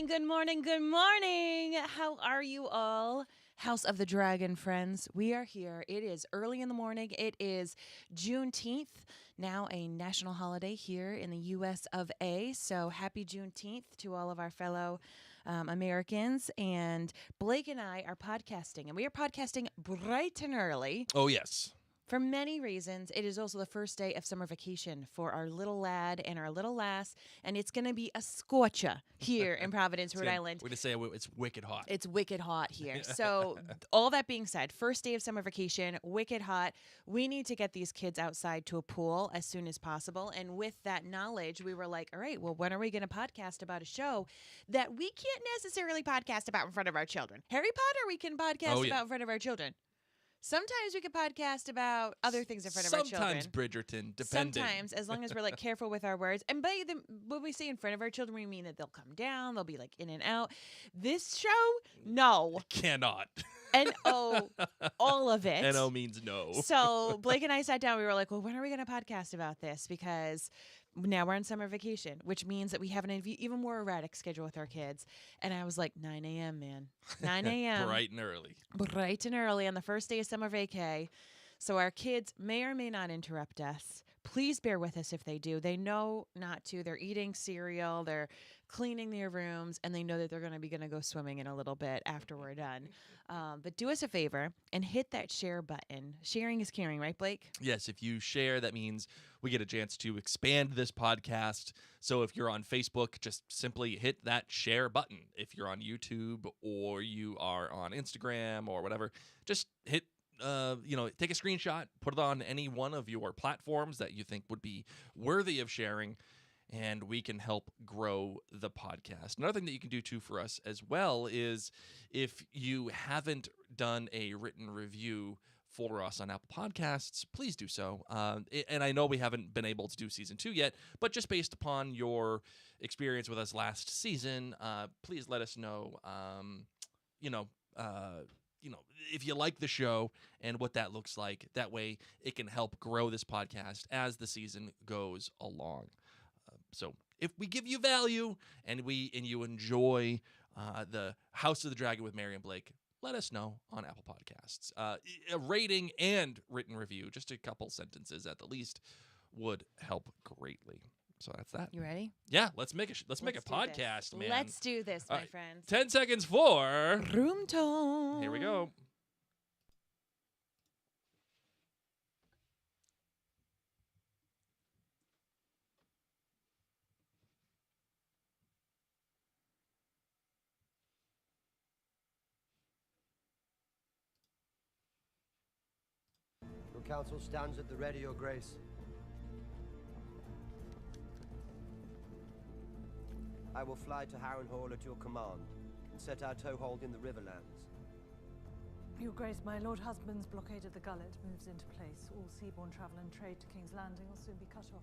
morning, good morning, good morning. How are you all? House of the Dragon friends, we are here. It is early in the morning. It is Juneteenth, now a national holiday here in the U.S. of A. So happy Juneteenth to all of our fellow Americans. And Blake and I are podcasting, and we are podcasting bright and early. Oh, yes. For many reasons, it is also the first day of summer vacation for our little lad and our little lass, and it's going to be a scorcher here in Providence, Rhode Island. We're going to say it's wicked hot. It's wicked hot here. So all that being said, first day of summer vacation, wicked hot. We need to get these kids outside to a pool as soon as possible. And with that knowledge, we were like, all right, well, when are we going to podcast about a show that we can't necessarily podcast about in front of our children? Harry Potter, we can podcast about in front of our children. Sometimes we could podcast about other things in front of our children. Sometimes Bridgerton, depending. Sometimes, as long as we're like careful with our words. And by when we say in front of our children, we mean that they'll come down, they'll be like in and out. This show, no. Cannot. N-O, all of it. N-O means no. So Blake and I sat down, we were like, well, when are we going to podcast about this? Because now we're on summer vacation, which means that we have an even more erratic schedule with our kids. And I was like, 9 a.m., man. 9 a.m. Bright and early. Bright and early on the first day of summer vacay. So our kids may or may not interrupt us. Please bear with us if they do. They know not to. They're eating cereal. They're cleaning their rooms. And they know that they're going to go swimming in a little bit after we're done. But do us a favor and hit that share button. Sharing is caring, right, Blake? Yes, if you share, that means we get a chance to expand this podcast. So if you're on Facebook, just simply hit that share button. If you're on YouTube or you are on Instagram or whatever, just hit take a screenshot, put it on any one of your platforms that you think would be worthy of sharing, and we can help grow the podcast. Another thing that you can do too for us as well is if you haven't done a written review for us on Apple Podcasts, please do so. And I know we haven't been able to do season 2 yet, but just based upon your experience with us last season, please let us know, if you like the show and what that looks like. That way it can help grow this podcast as the season goes along. So if we give you value and you enjoy the House of the Dragon with Mary and Blake, let us know on Apple Podcasts. A rating and written review, just a couple sentences at the least, would help greatly. So that's that. You ready? Yeah, let's make a podcast, man. Let's do this, my friends. 10 seconds for Room Tone. Here we go. Your counsel stands at the ready, Your Grace. I will fly to Harrenhal at your command and set our toehold in the Riverlands. Your Grace, my Lord Husband's blockade of the gullet moves into place. All seaborne travel and trade to King's Landing will soon be cut off.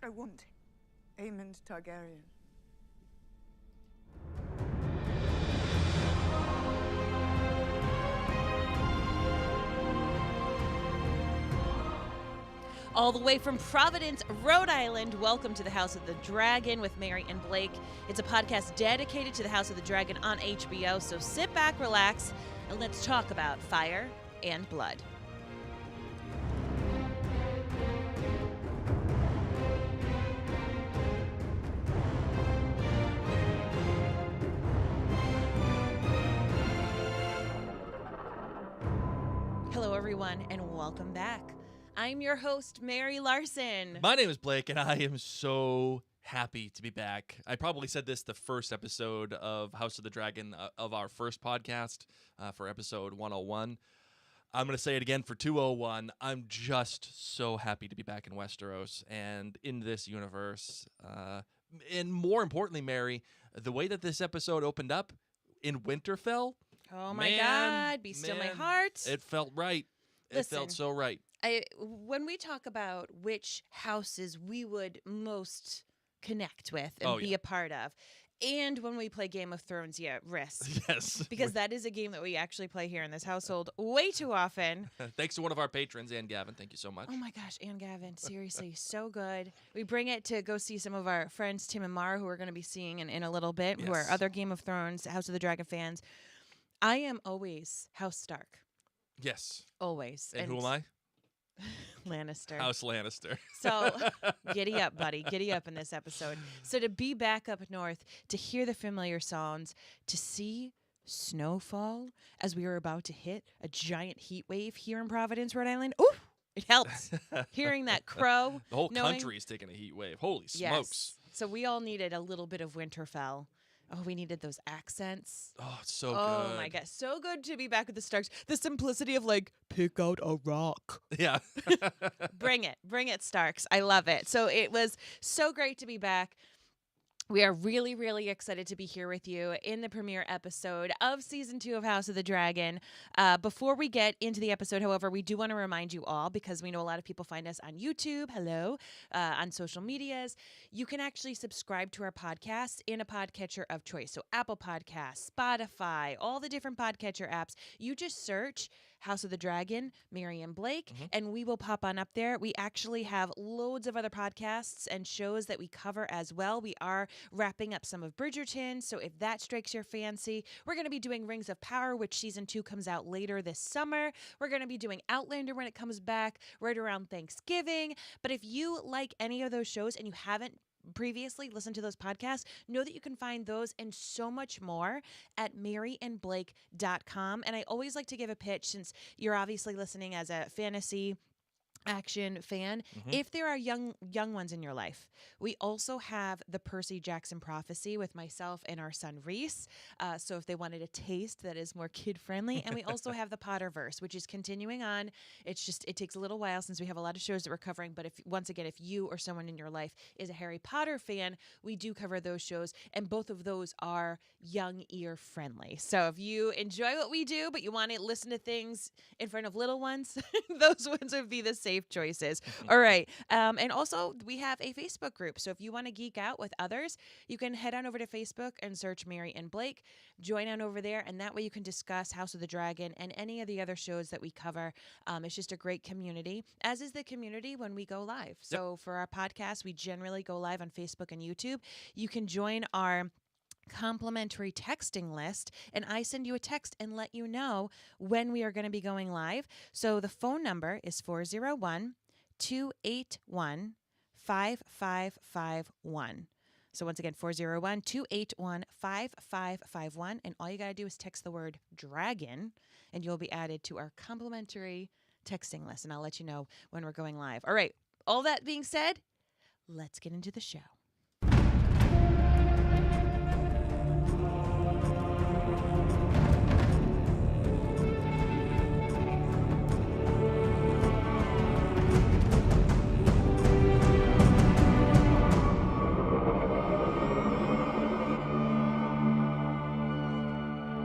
I want Aemond Targaryen. All the way from Providence, Rhode Island, welcome to the House of the Dragon with Mary and Blake. It's a podcast dedicated to the House of the Dragon on HBO, so sit back, relax, and let's talk about fire and blood. Hello, everyone, and welcome back. I'm your host, Mary Larson. My name is Blake, and I am so happy to be back. I probably said this the first episode of House of the Dragon of our first podcast for episode 101. I'm going to say it again for 201. I'm just so happy to be back in Westeros and in this universe. And more importantly, Mary, the way that this episode opened up in Winterfell. Oh, my God. Be still my heart. It felt right. Listen, it felt so right. When we talk about which houses we would most connect with and be a part of, And when we play Game of Thrones, risk. Yes. Because that is a game that we actually play here in this household way too often. Thanks to one of our patrons, Ann Gavin. Thank you so much. Oh my gosh, Ann Gavin, seriously, so good. We bring it to go see some of our friends, Tim and Mara, who we're going to be seeing in a little bit, who are Yes. other Game of Thrones, House of the Dragon fans. I am always House Stark. Yes. Always. And who am I? Lannister. House Lannister. So giddy up, buddy. Giddy up in this episode. So to be back up north, to hear the familiar sounds, to see snowfall as we were about to hit a giant heat wave here in Providence, Rhode Island. Ooh, it helps. Hearing that crow. The whole knowing- country's taking a heat wave. Holy Yes. smokes. So we all needed a little bit of Winterfell. Oh, we needed those accents. Oh, it's so good. Oh my God. So good to be back with the Starks. The simplicity of pick out a rock. Yeah. Bring it, Starks. I love it. So it was so great to be back. We are really, really excited to be here with you in the premiere episode of Season 2 of House of the Dragon. Before we get into the episode, however, we do want to remind you all, because we know a lot of people find us on YouTube, on social medias. You can actually subscribe to our podcast in a podcatcher of choice. So Apple Podcasts, Spotify, all the different podcatcher apps. You just search House of the Dragon, Mary and Blake, and we will pop on up there. We actually have loads of other podcasts and shows that we cover as well. We are wrapping up some of Bridgerton, so if that strikes your fancy, we're going to be doing Rings of Power, which season 2 comes out later this summer. We're going to be doing Outlander when it comes back right around Thanksgiving. But if you like any of those shows and you haven't previously listened to those podcasts, know that you can find those and so much more at maryandblake.com. And I always like to give a pitch, since you're obviously listening as a fantasy action fan. If there are young ones in your life, we also have the Percy Jackson Prophecy with myself and our son Reese. So if they wanted a taste that is more kid friendly, and we also have the Potterverse, which is continuing on. It takes a little while since we have a lot of shows that we're covering. But if you or someone in your life is a Harry Potter fan, we do cover those shows, and both of those are young ear friendly. So if you enjoy what we do, but you want to listen to things in front of little ones, those ones would be the safe choices. All right. And also we have a Facebook group. So if you want to geek out with others, you can head on over to Facebook and search Mary and Blake, join on over there. And that way you can discuss House of the Dragon and any of the other shows that we cover. It's just a great community, as is the community when we go live. So for our podcast, we generally go live on Facebook and YouTube. You can join our complimentary texting list, and I send you a text and let you know when we are going to be going live. So the phone number is 401-281-5551. So once again, 401-281-5551, and all you got to do is text the word dragon and you'll be added to our complimentary texting list, and I'll let you know when we're going live. All right, all that being said, let's get into the show.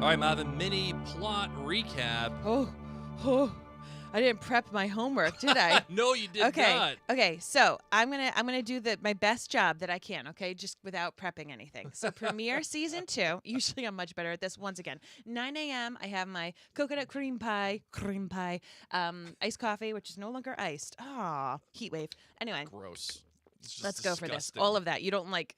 All right, Mav, a mini plot recap. Oh, I didn't prep my homework, did I? No, you did not. Okay, so I'm gonna do my best job that I can, okay, just without prepping anything. So premiere season 2. Usually I'm much better at this. Once again, 9 a.m. I have my coconut cream pie, iced coffee, which is no longer iced. Heat wave. Anyway, Gross. let's go for this. disgusting. All of that. You don't like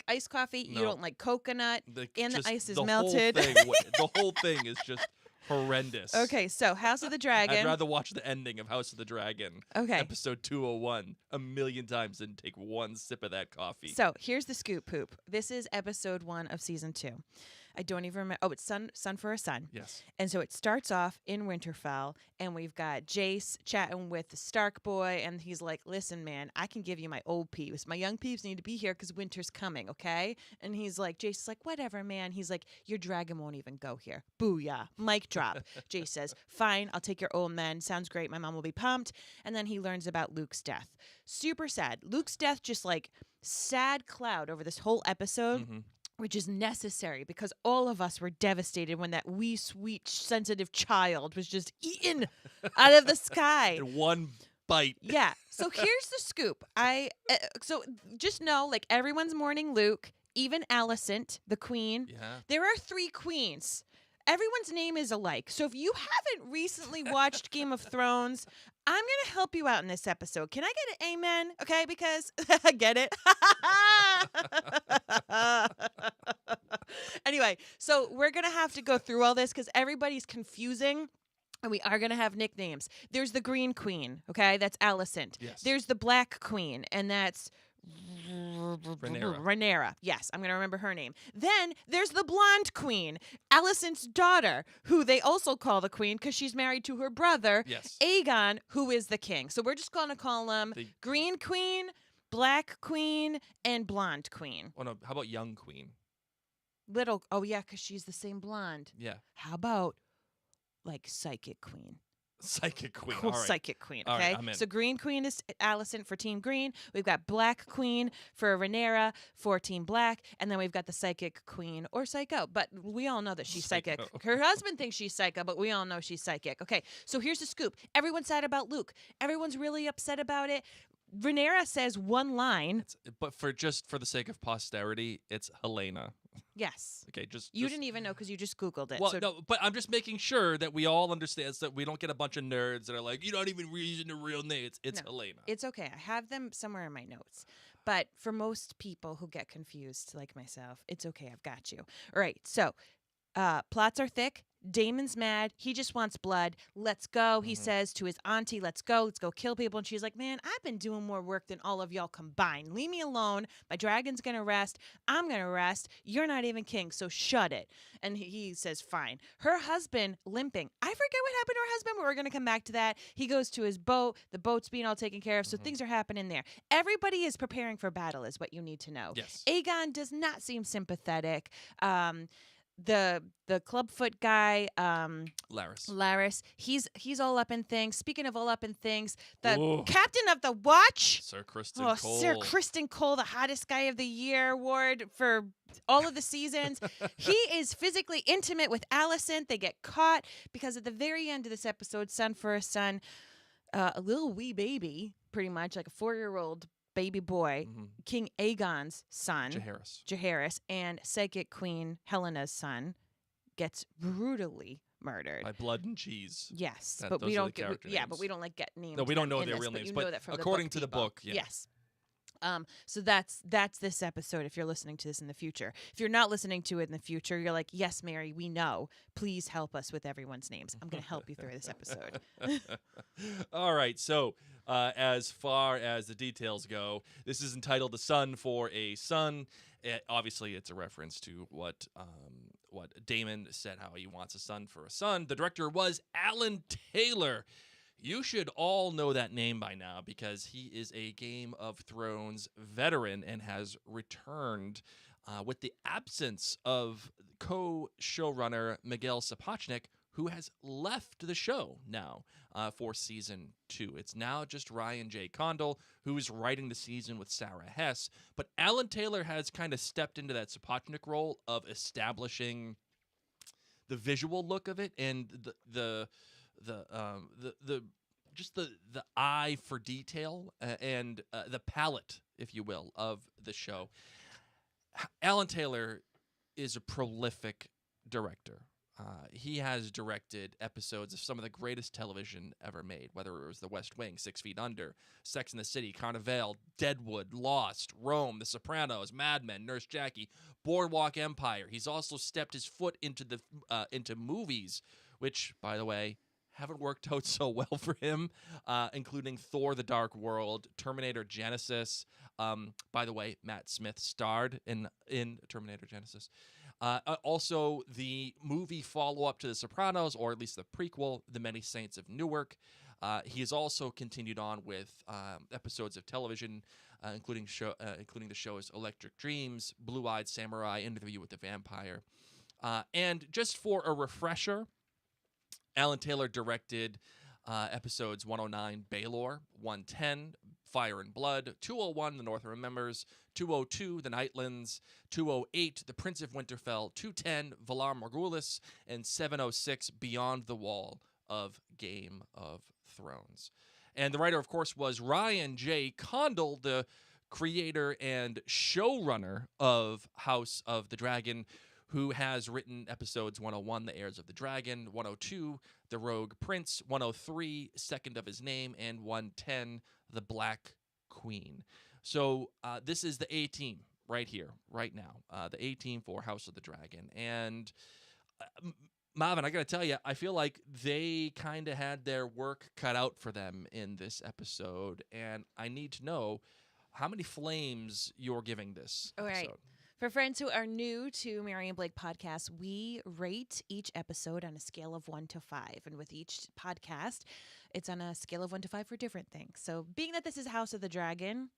iced coffee. No. You don't like coconut, and the just ice is the melted. The whole thing is just horrendous. Okay, so House of the Dragon. I'd rather watch the ending of House of the Dragon, Okay. episode 201, a million times than take one sip of that coffee. So here's the scoop, Poop. This is episode 1 of season 2. I don't even remember. Oh, it's Son for a Son. Yes. And so it starts off in Winterfell, and we've got Jace chatting with the Stark boy, and he's like, listen, man, I can give you my old peeps. My young peeps need to be here because winter's coming, okay? And he's like, Jace is like, whatever, man. He's like, your dragon won't even go here. Booyah. Mic drop. Jace says, fine, I'll take your old men. Sounds great. My mom will be pumped. And then he learns about Luke's death. Super sad. Luke's death just sad cloud over this whole episode. Mm-hmm. Which is necessary because all of us were devastated when that wee, sweet, sensitive child was just eaten out of the sky. In one bite. Yeah. So here's the scoop. So just know, everyone's mourning Luke. even Alicent, the queen. Yeah. There are 3 queens. Everyone's name is alike. So if you haven't recently watched Game of Thrones, I'm going to help you out in this episode. Can I get an amen? Okay, because get it? Anyway, so we're going to have to go through all this because everybody's confusing. And we are going to have nicknames. There's the Green Queen, okay? That's Alicent. Yes. There's the Black Queen, and that's Rhaenyra. Yes, I'm going to remember her name. Then there's the Blonde Queen, Alicent's daughter, who they also call the Queen because she's married to her brother, Yes. Aegon, who is the king. So we're just going to call them Green Queen, Black Queen, and Blonde Queen. Oh, no. How about Young Queen? Oh, yeah, because she's the same blonde. Yeah. How about, like, Psychic Queen? Psychic Queen. Cool. All right. Psychic Queen, All okay? right, I'm in. So Green Queen is Alicent for Team Green. We've got Black Queen for Rhaenyra for Team Black. And then we've got the Psychic Queen or Psycho. But we all know that she's psychic. Her husband thinks she's psycho, but we all know she's psychic. Okay, so here's the scoop. Everyone's sad about Luke. Everyone's really upset about it. Rhaenyra says one line. But for the sake of posterity, it's Helena. Yes. Okay, You didn't even know because you just Googled it. Well, so no, but I'm just making sure that we all understand so that we don't get a bunch of nerds that are like, you're not even using the real name. It's No, Helena. It's okay. I have them somewhere in my notes. But for most people who get confused, like myself, it's okay. I've got you. All right. So plots are thick. Daemon's mad. He just wants blood. Let's go. He says to his auntie, let's go. Let's go kill people. And she's like, man, I've been doing more work than all of y'all combined. Leave me alone. My dragon's going to rest. I'm going to rest. You're not even king, so shut it. And he says, fine. Her husband limping. I forget what happened to her husband, but we're going to come back to that. He goes to his boat. The boat's being all taken care of, so things are happening there. Everybody is preparing for battle is what you need to know. Yes. Aegon does not seem sympathetic. The clubfoot guy, Laris, he's all up in things. Speaking of all up in things, the captain of the watch, Sir Criston Cole. Sir Criston Cole, the hottest guy of the year award for all of the seasons. He is physically intimate with Alicent. They get caught because at the very end of this episode, son for a son, a little wee baby, pretty much like a 4-year-old baby boy, King Aegon's son, Jaehaerys, and Psychic Queen Helena's son gets brutally murdered by blood and cheese. But we don't get but we don't like get names. No, we don't know their this, real names, you but know that from according to the book, yeah. Yes. So that's this episode. If you're listening to this in the future, if you're not listening to it in the future, you're like, yes, Mary, we know. Please help us with everyone's names. I'm going to help you through this episode. All right. So as far as the details go, this is entitled "The Son for a Son." Obviously, it's a reference to what Daemon said, how he wants a son for a son. The director was Alan Taylor. You should all know that name by now because he is a Game of Thrones veteran and has returned with the absence of co-showrunner Miguel Sapochnik, who has left the show now for season 2. It's now just Ryan J. Condal, who is writing the season with Sarah Hess. But Alan Taylor has kind of stepped into that Sapochnik role of establishing the visual look of it and the eye for detail and the palette, if you will, of the show. Alan Taylor is a prolific director. He has directed episodes of some of the greatest television ever made, whether it was The West Wing, 6 Feet Under, Sex and the City, Carnival, Deadwood, Lost, Rome, The Sopranos, Mad Men, Nurse Jackie, Boardwalk Empire. He's also stepped his foot into movies, which, by the way, haven't worked out so well for him, including Thor: The Dark World, Terminator Genesis. By the way, Matt Smith starred in Terminator Genesis. Also, the movie follow-up to The Sopranos, or at least the prequel, The Many Saints of Newark. He has also continued on with episodes of television, including the shows Electric Dreams, Blue-Eyed Samurai, Interview with the Vampire. And just for a refresher, Alan Taylor directed episodes 109, Baelor, 110, Fire and Blood, 201, The North Remembers, 202, The Nightlands, 208, The Prince of Winterfell, 210, Valar Morghulis, and 706, Beyond the Wall of Game of Thrones. And the writer, of course, was Ryan J. Condal, the creator and showrunner of House of the Dragon, who has written episodes 101, The Heirs of the Dragon, 102, The Rogue Prince, 103, Second of His Name, and 110, The Black Queen. So this is the A team right here, right now, the A team for House of the Dragon. And Marvin, I got to tell you, I feel like they kind of had their work cut out for them in this episode. And I need to know how many flames you're giving this All episode. right. For friends who are new to Mary and Blake podcast, we rate each episode on a scale of 1 to 5. And with each podcast, it's on a scale of 1 to 5 for different things. So being that this is House of the Dragon,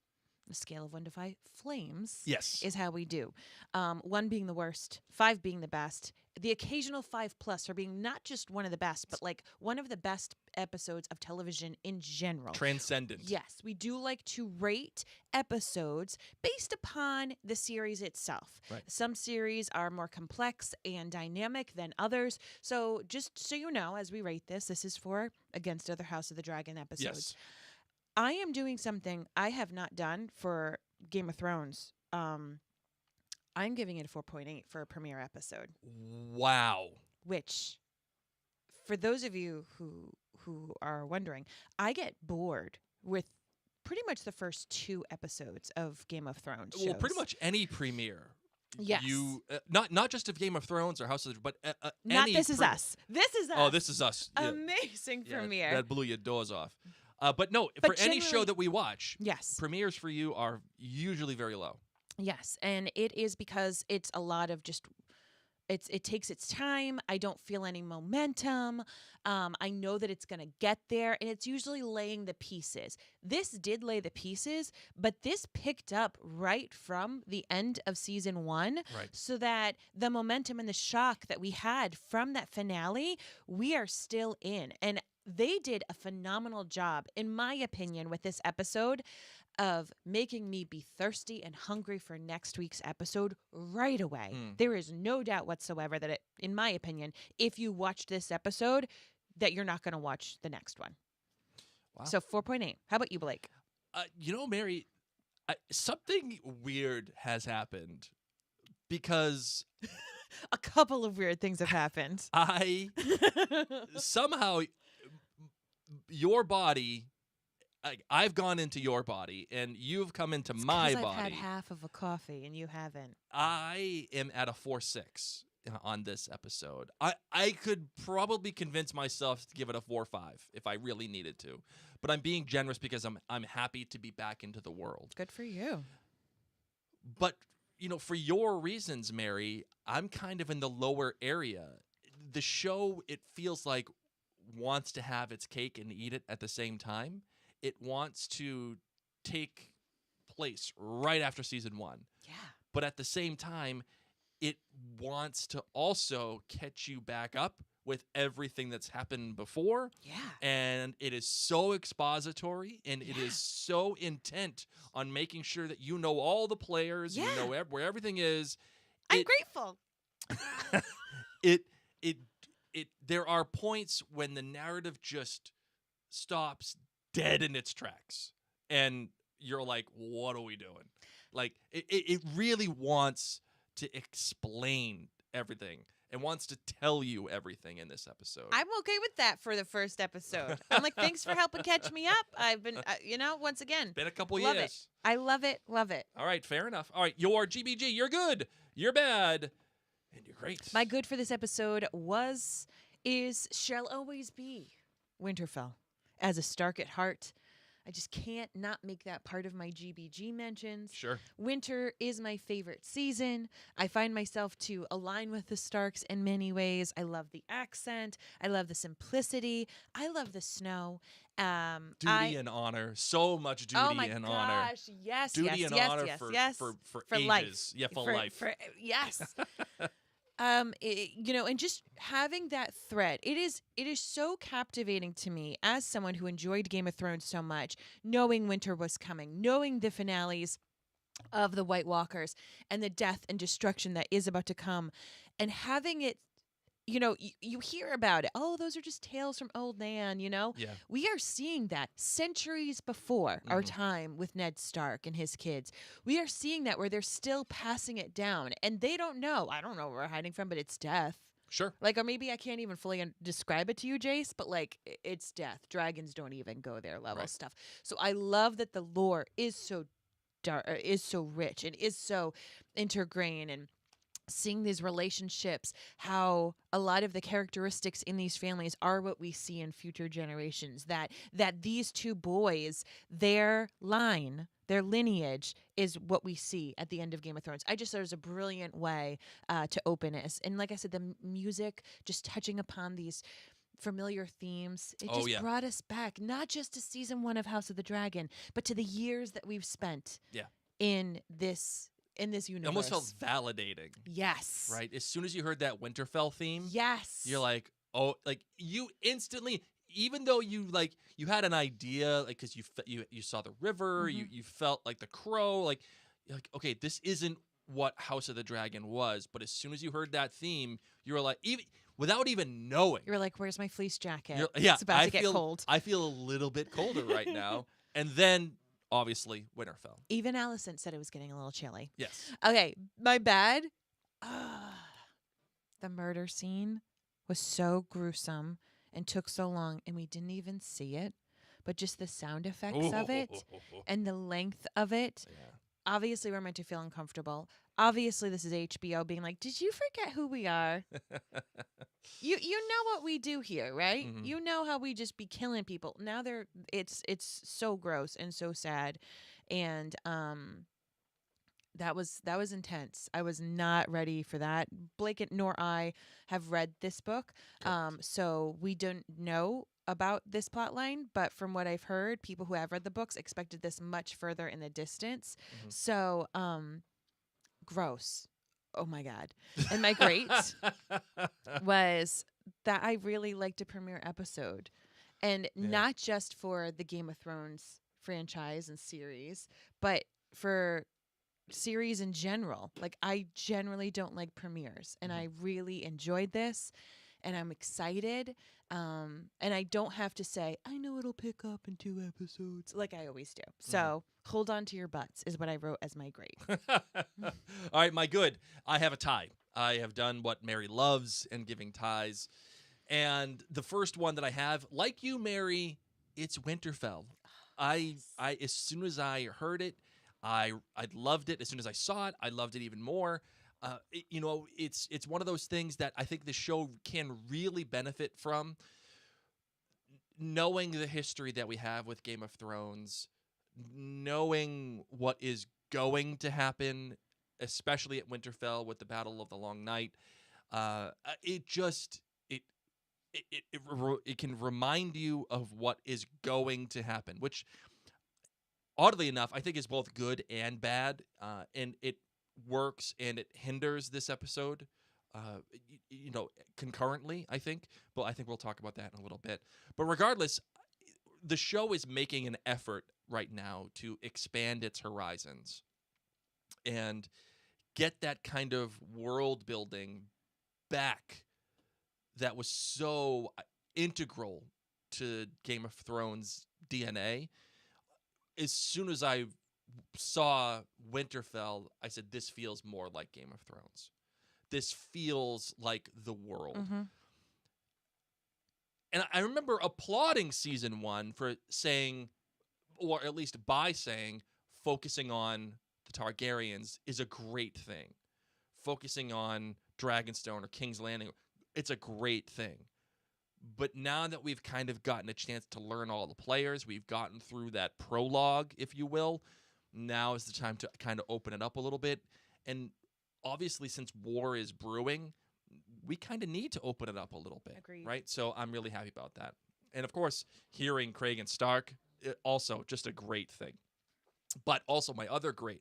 a scale of 1 to 5 flames is how we do. 1 being the worst, 5 being the best. The occasional 5+ for being not just one of the best, but like one of the best episodes of television in general. Transcendent. Yes, we do like to rate episodes based upon the series itself. Right. Some series are more complex and dynamic than others. So just so you know, as we rate this is for Against Other House of the Dragon episodes. Yes. I am doing something I have not done for Game of Thrones. I'm giving it a 4.8 for a premiere episode. Wow. Which, for those of you who are wondering, I get bored with pretty much the first 2 episodes of Game of Thrones shows. Well, pretty much any premiere. Yes. You not just of Game of Thrones or House of the, but Not any This Is Us. This Is Us. Oh, This Is Us. Yeah. Amazing Yeah, premiere. that blew your doors off. But no, But for any show generally- that we watch, Yes. premieres for you are usually very low. Yes, and it is because it's a lot of just it takes its time. I don't feel any momentum. I know that it's going to get there, and it's usually laying the pieces. This did lay the pieces, but this picked up right from the end of season 1, Right. so that the momentum and the shock that we had from that finale, we are still in. And they did a phenomenal job, in my opinion, with this episode of making me be thirsty and hungry for next week's episode right away. There is no doubt whatsoever that, in my opinion, if you watch this episode, that you're not going to watch the next one. Wow. So 4.8. How about you, Blake? Mary, something weird has happened because A couple of weird things have happened. I somehow your body. I've gone into your body, and you've come into my 'Cause body. I've had half of a coffee, and you haven't. I am at a 4.6 on this episode. I could probably convince myself to give it a 4.5 if I really needed to, but I'm being generous because I'm happy to be back into the world. Good for you. But for your reasons, Mary, I'm kind of in the lower area. The show, it feels like, wants to have its cake and eat it at the same time. It wants to take place right after season 1. Yeah. But at the same time, it wants to also catch you back up with everything that's happened before. Yeah. And it is so expository, and it is so intent on making sure that you know all the players, you know where everything is. I'm grateful. There are points when the narrative just stops dead in its tracks, and you're like, what are we doing? Like, it really wants to explain everything and wants to tell you everything in this episode. I'm okay with that for the first episode. I'm like, thanks for helping catch me up. I've been, once again, Been a couple love years. it. I love it. Love it. All right, fair enough. All right, you're GBG. You're good. You're bad. And you're great. My good for this episode shall always be Winterfell. As a Stark at heart, I just can't not make that part of my GBG mentions. Sure. Winter is my favorite season. I find myself to align with the Starks in many ways. I love the accent. I love the simplicity. I love the snow. Duty and honor. So much duty oh my and gosh, honor. Yes, Duty yes, and yes, honor yes, for, yes. for For life. ages. Yeah, for life. Yes. And just having that thread, it is so captivating to me as someone who enjoyed Game of Thrones so much, knowing winter was coming, knowing the finales of the White Walkers and the death and destruction that is about to come, and having it you know, you hear about it. Oh, those are just tales from old Nan, you know? Yeah. We are seeing that centuries before our Mhm. time with Ned Stark and his kids. We are seeing that where they're still passing it down. And they don't know. I don't know where we're hiding from, but it's death. Sure. Like, or maybe I can't even fully describe it to you, Jace, but like, it's death. Dragons don't even go there level Right. stuff. So I love that the lore is so dark, is so rich, and is so intergrained, and seeing these relationships, how a lot of the characteristics in these families are what we see in future generations, that these two boys, their line, their lineage is what we see at the end of Game of Thrones. I just thought it was a brilliant way to open it. And like I said, the music just touching upon these familiar themes, it Oh, just yeah. brought us back, not just to season 1 of House of the Dragon, but to the years that we've spent Yeah. in this universe. It almost felt validating, Yes. right? As soon as you heard that Winterfell theme, Yes. you're like, oh, like you instantly, even though you had an idea, like because you saw the river, you felt like the crow, like you're like, okay, this isn't what House of the Dragon was. But as soon as you heard that theme, you were like, even without even knowing, You're like, where's my fleece jacket? yeah, It's about to get cold. I feel a little bit colder right now. And then obviously Winterfell. Even Alicent said it was getting a little chilly. Yes. Okay, my bad. The murder scene was so gruesome and took so long, and we didn't even see it. But just the sound effects of it and the length of it. Yeah. Obviously, we're meant to feel uncomfortable. Obviously, this is HBO being like, did you forget who we are? You know what we do here, right? Mhm. You know how we just be killing people. Now it's so gross and so sad. And that was intense. I was not ready for that. Blake nor I have read this book. So we don't know about this plot line, but from what I've heard, people who have read the books expected this much further in the distance. Mhm. So gross. Oh my God. And my great was that I really liked a premiere episode. And not just for the Game of Thrones franchise and series, but for series in general. Like, I generally don't like premieres, and I really enjoyed this, and I'm excited. And I don't have to say, I know it'll pick up in 2 episodes, like I always do. So hold on to your butts is what I wrote as my great. All right, my good. I have a tie. I have done what Mary loves and giving ties. And the first one that I have, like you, Mary, it's Winterfell. I as soon as I heard it, I loved it. As soon as I saw it, I loved it even more. It's one of those things that I think the show can really benefit from. Knowing the history that we have with Game of Thrones, knowing what is going to happen, especially at Winterfell with the Battle of the Long Night, it can remind you of what is going to happen, which oddly enough, I think is both good and bad, and it works and it hinders this episode, concurrently, I think. But I think we'll talk about that in a little bit. But regardless, the show is making an effort right now to expand its horizons and get that kind of world building back that was so integral to Game of Thrones DNA. As soon as I saw Winterfell, I said, this feels more like Game of Thrones. This feels like the world. Mm-hmm. And I remember applauding season 1 for saying, or at least by saying, focusing on the Targaryens is a great thing. Focusing on Dragonstone or King's Landing, it's a great thing. But now that we've kind of gotten a chance to learn all the players, we've gotten through that prologue, if you will, now is the time to kind of open it up a little bit. And obviously, since war is brewing, we kind of need to open it up a little bit. Agreed. Right? So I'm really happy about that. And of course, hearing Cregan Stark, also just a great thing. But also my other good,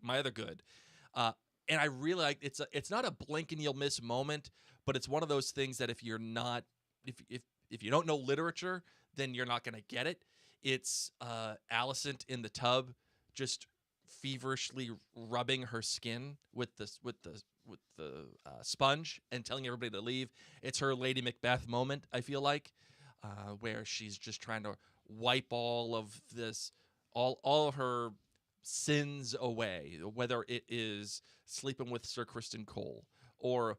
and I really like it's not a blink and you'll miss moment, but it's one of those things that if you don't know literature, then you're not going to get it. It's Alicent in the tub, just feverishly rubbing her skin with the sponge and telling everybody to leave. It's her Lady Macbeth moment, I feel like, where she's just trying to wipe all of this, all of her sins away, whether it is sleeping with Sir Criston Cole or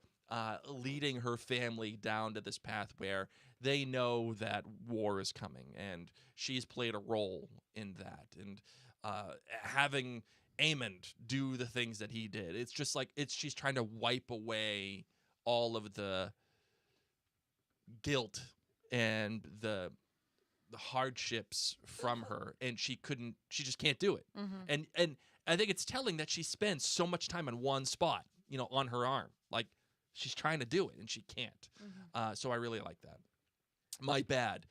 leading her family down to this path where they know that war is coming, and she's played a role in that, and having Aemond do the things that he did. It's just like she's trying to wipe away all of the guilt and the hardships from her, and she just can't do it. Mm-hmm. And I think it's telling that she spends so much time on one spot, on her arm. Like, she's trying to do it and she can't. Mm-hmm. So I really like that. My bad.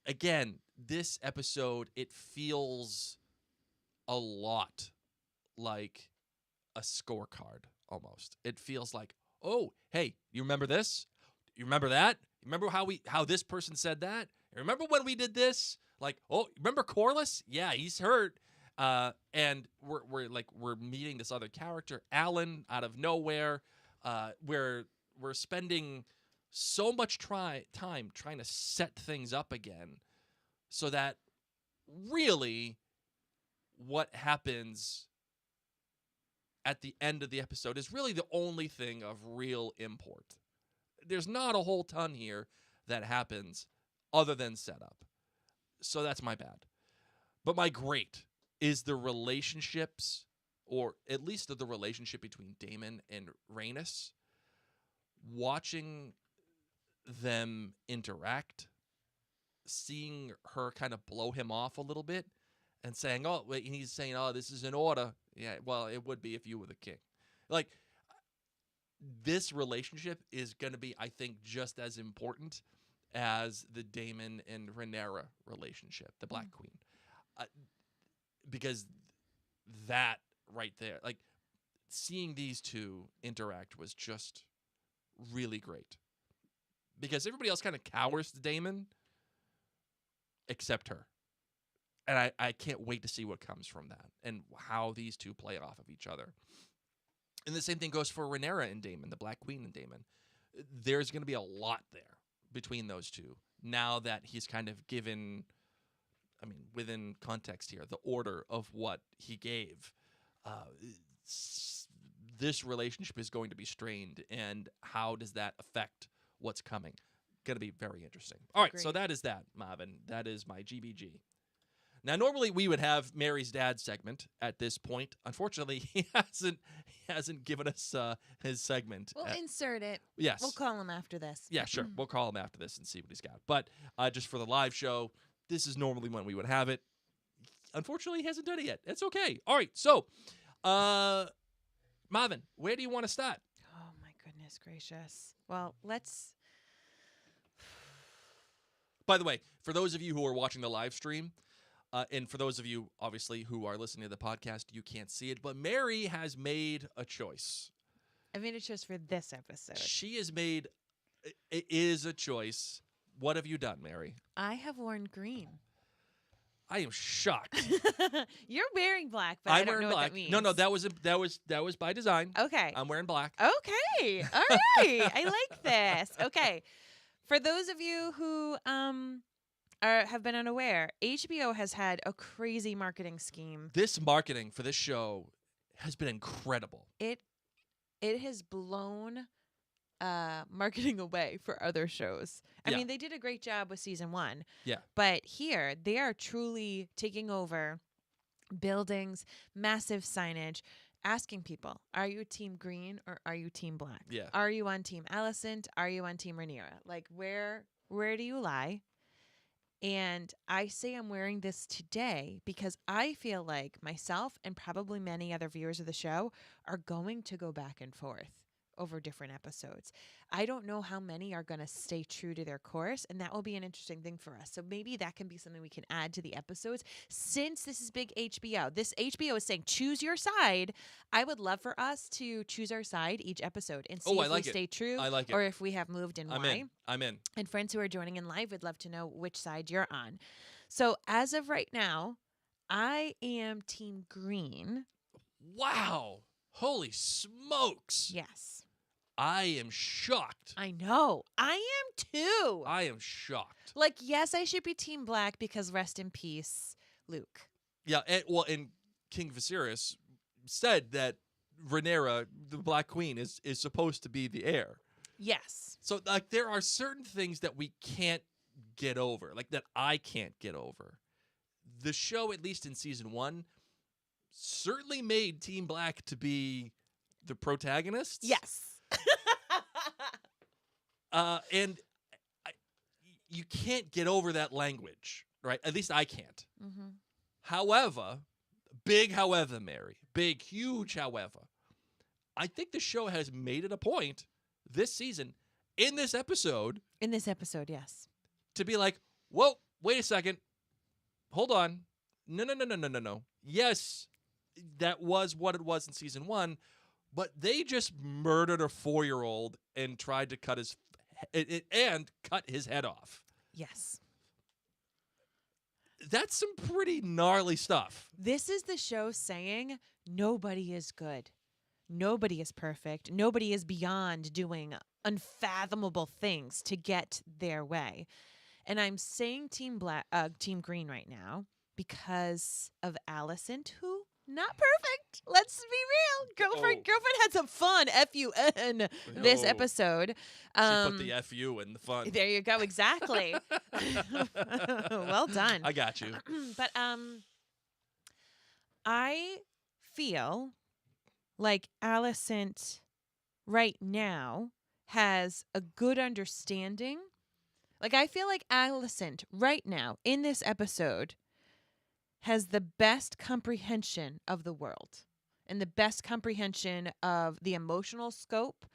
Again, this episode, it feels a lot like a scorecard almost. It feels like, oh, hey, you remember this? You remember that? Remember how this person said that? Remember when we did this? Like, oh, remember Corlys? Yeah, he's hurt. And we're meeting this other character, Alan, out of nowhere. We're spending so much time trying to set things up again, so that really what happens at the end of the episode is really the only thing of real import. There's not a whole ton here that happens other than setup. So that's my bad. But my great is the relationships, or at least the relationship between Daemon and Rhaenys. Watching them interact, seeing her kind of blow him off a little bit, and saying, oh, wait, and he's saying, oh, this is an order. Yeah, well, it would be if you were the king. Like, this relationship is going to be, I think, just as important as the Daemon and Rhaenyra relationship, the Black Queen. Because that right there, like, seeing these two interact was just really great. Because everybody else kind of cowers to Daemon, except her. And I can't wait to see what comes from that and how these two play off of each other. And the same thing goes for Rhaenyra and Daemon, the Black Queen and Daemon. There's going to be a lot there between those two now that he's kind of given, I mean, within context here, the order of what he gave. This relationship is going to be strained, and how does that affect what's coming? Going to be very interesting. All right, so that is that, Marvin. That is my GBG. Now, normally we would have Mary's dad segment at this point. Unfortunately, he hasn't given us his segment. We'll insert it. Yes. We'll call him after this. Yeah, sure. We'll call him after this and see what he's got. But just for the live show, this is normally when we would have it. Unfortunately, he hasn't done it yet. It's okay. All right, so Marvin, where do you want to start? Oh, my goodness gracious. Well, let's... By the way, for those of you who are watching the live stream, and for those of you, obviously, who are listening to the podcast, you can't see it, but Mary has made a choice. I made a choice for this episode. She has made... It is a choice. What have you done, Mary? I have worn green. I am shocked. You're wearing black, but I don't know what that means. No, that was by design. Okay. I'm wearing black. Okay. All right. I like this. Okay. For those of you who have been unaware, HBO has had a crazy marketing scheme. This marketing for this show has been incredible. It has blown marketing away for other shows. I mean, they did a great job with season 1. Yeah. But here, they are truly taking over buildings, massive signage, asking people, are you team green or are you team black? Yeah. Are you on team Alicent? Are you on team Rhaenyra? Like, where do you lie? And I say I'm wearing this today because I feel like myself and probably many other viewers of the show are going to go back and forth over different episodes. I don't know how many are going to stay true to their course, and that will be an interesting thing for us. So maybe that can be something we can add to the episodes. Since this is big HBO, this HBO is saying choose your side. I would love for us to choose our side each episode and see if we stay true or if we have moved and why. I'm in. And friends who are joining in live would love to know which side you're on. So as of right now, I am Team Green. Wow. Holy smokes. Yes. I am shocked. I know. I am too. I am shocked. Like, yes, I should be Team Black because rest in peace, Luke. Yeah, and King Viserys said that Rhaenyra, the Black Queen, is supposed to be the heir. Yes. So, like, there are certain things that we can't get over, like that I can't get over. The show, at least in season 1, certainly made Team Black to be the protagonists. Yes. And you can't get over that language, right? At least I can't. Mm-hmm. However, Mary, big, huge however, I think the show has made it a point this season, in this episode, Yes. to be like, whoa, wait a second. Hold on. No. Yes, that was what it was in season 1, but they just murdered a 4-year-old and tried to cut his head off. Yes. That's some pretty gnarly stuff. This is the show saying nobody is good. Nobody is perfect. Nobody is beyond doing unfathomable things to get their way. And I'm saying Team Green right now because of Alicent, who not perfect. Let's be real. Girlfriend had some fun. F-U-N this episode. She put the F-U in the fun. There you go. Exactly. Well done. I got you. But I feel like Alicent right now has a good understanding. Like, I feel like Alicent right now in this episode has the best comprehension of the world and the best comprehension of the emotional scope.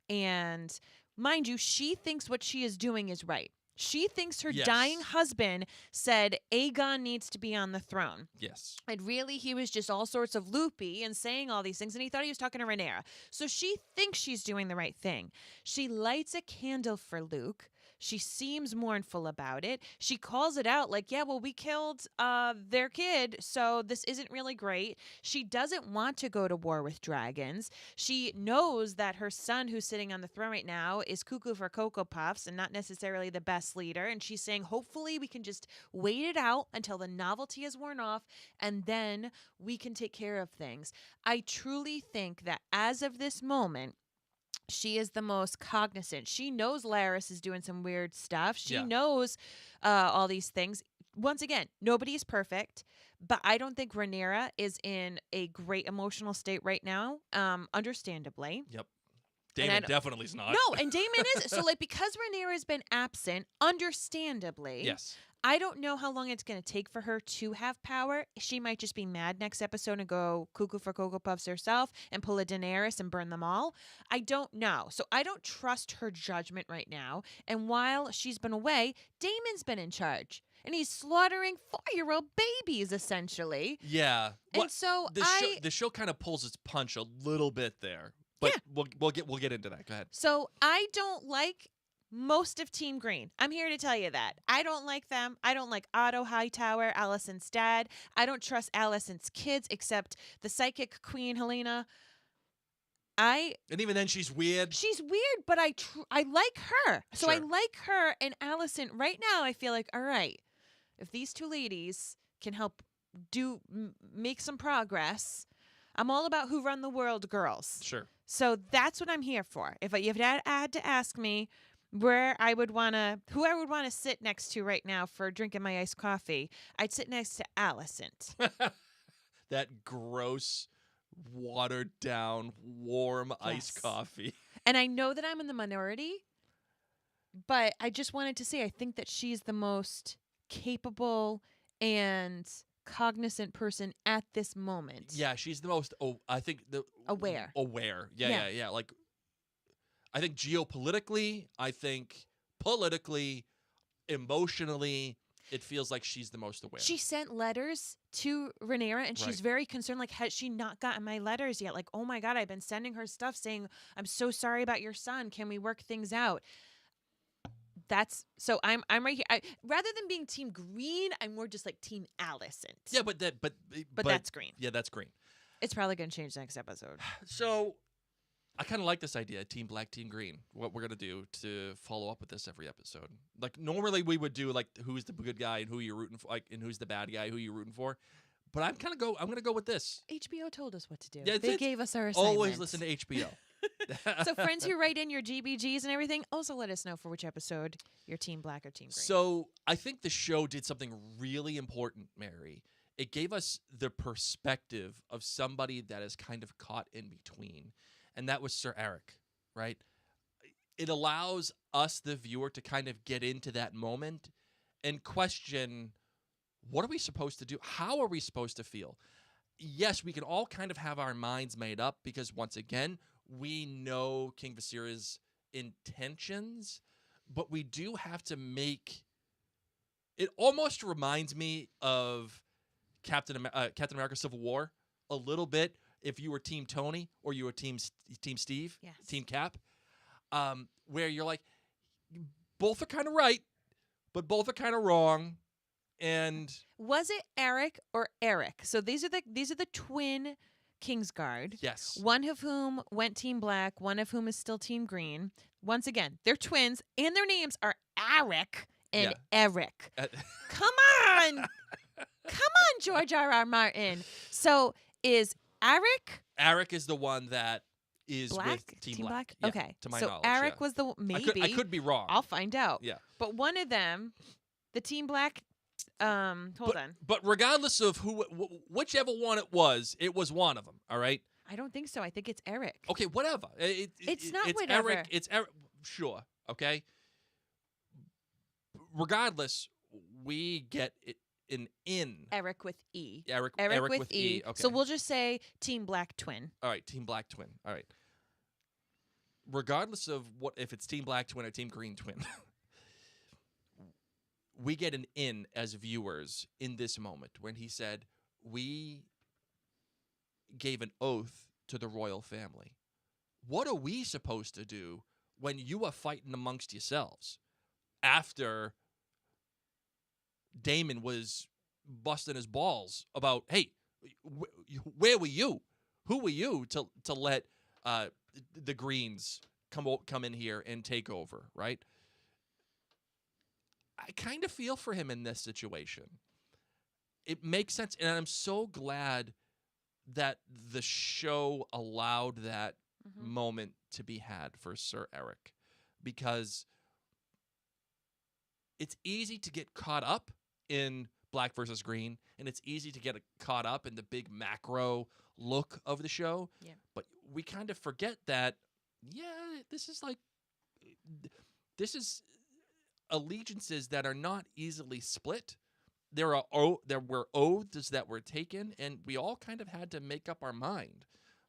And mind you, she thinks what she is doing is right. She thinks her dying husband said Aegon needs to be on the throne. Yes. And really, he was just all sorts of loopy and saying all these things, and he thought he was talking to Rhaenyra. So she thinks she's doing the right thing. She lights a candle for Luke. She seems mournful about it. She calls it out like, yeah, well, we killed their kid, so this isn't really great. She doesn't want to go to war with dragons. She knows that her son, who's sitting on the throne right now, is cuckoo for Cocoa Puffs and not necessarily the best leader. And she's saying, hopefully we can just wait it out until the novelty is worn off, and then we can take care of things. I truly think that as of this moment, she is the most cognizant. She knows Larys is doing some weird stuff. She knows all these things. Once again, nobody is perfect, but I don't think Rhaenyra is in a great emotional state right now, understandably. Yep. Daemon definitely is not. No, and Daemon is. So, like, because Rhaenyra has been absent, understandably. Yes. I don't know how long it's going to take for her to have power. She might just be mad next episode and go cuckoo for Cocoa Puffs herself and pull a Daenerys and burn them all. I don't know. So I don't trust her judgment right now. And while she's been away, Daemon's been in charge. And he's slaughtering 4-year-old babies, essentially. Yeah. And so the show kind of pulls its punch a little bit there. But we'll get into that. Go ahead. So I don't like most of Team Green. I'm here to tell you that. I don't like them. I don't like Otto Hightower, Alicent's dad. I don't trust Alicent's kids except the psychic queen, Helena. And even then, she's weird. She's weird, but I like her. So I Sure. like her and Alicent right now. I feel like, all right, if these two ladies can help make some progress, I'm all about who run the world, girls. Sure. So that's what I'm here for. If you had to ask me who I would want to sit next to right now for drinking my iced coffee, I'd sit next to Alicent. That gross, watered down, warm iced coffee. And I know that I'm in the minority, but I just wanted to say I think that she's the most capable and cognizant person at this moment. Yeah, she's the most. I think aware. Yeah. Like, I think geopolitically, I think politically, emotionally, it feels like she's the most aware. She sent letters to Rhaenyra, and she's very concerned. Like, has she not gotten my letters yet? Like, oh my God, I've been sending her stuff saying, I'm so sorry about your son. Can we work things out? so I'm right here. Rather than being Team Green, I'm more just like Team Alicent. Yeah, but that's green. Yeah, that's green. It's probably going to change next episode. So I kind of like this idea, Team Black, Team Green. What we're gonna do to follow up with this every episode. Like normally we would do like who's the good guy and who you're rooting for, like and who's the bad guy, who you're rooting for. But I'm gonna go with this. HBO told us what to do. Yeah, they gave us our assignment. Always listen to HBO. So friends who write in your GBGs and everything, also let us know for which episode you're Team Black or Team Green. So I think the show did something really important, Mary. It gave us the perspective of somebody that is kind of caught in between, and that was Sir Eric, right? It allows us, the viewer, to kind of get into that moment and question, what are we supposed to do? How are we supposed to feel? Yes, we can all kind of have our minds made up because, once again, we know King Viserys' intentions, but we do have to make... It almost reminds me of Captain America Civil War a little bit, if you were Team Tony or you were Team Steve, Yes. Team Cap, where you're like, both are kind of right, but both are kind of wrong. And was it Eric or Eric? So these are the twin Kingsguard. yes, One of whom went Team Black, one of whom is still Team Green. Once again, they're twins, and their names are Eric and Eric. Come on! Come on, George R.R. Martin. So is Eric is the one that is Black? with Team Black. Yeah, okay. to my so knowledge. Eric yeah. was the maybe. I could be wrong. I'll find out. Yeah. But one of them, the Team Black. Hold on. But regardless of whichever one it was one of them. All right. I don't think so. I think it's Eric. Okay, whatever. It's not it's whatever. Eric. It's Eric. Sure. Okay. Regardless, we get an in. Eric with E. Eric with E. Okay. So we'll just say Team Black Twin. All right, Team Black Twin. All right. Regardless of if it's Team Black Twin or Team Green Twin, we get an in as viewers in this moment when he said, we gave an oath to the royal family. What are we supposed to do when you are fighting amongst yourselves after Daemon was busting his balls about, hey, where were you? Who were you to let the Greens come in here and take over, right? I kind of feel for him in this situation. It makes sense, and I'm so glad that the show allowed that moment to be had for Sir Eric, because it's easy to get caught up in Black versus Green, and it's easy to get caught up in the big macro look of the show. Yeah. But we kind of forget that, this is allegiances that are not easily split. There were oaths that were taken, and we all kind of had to make up our mind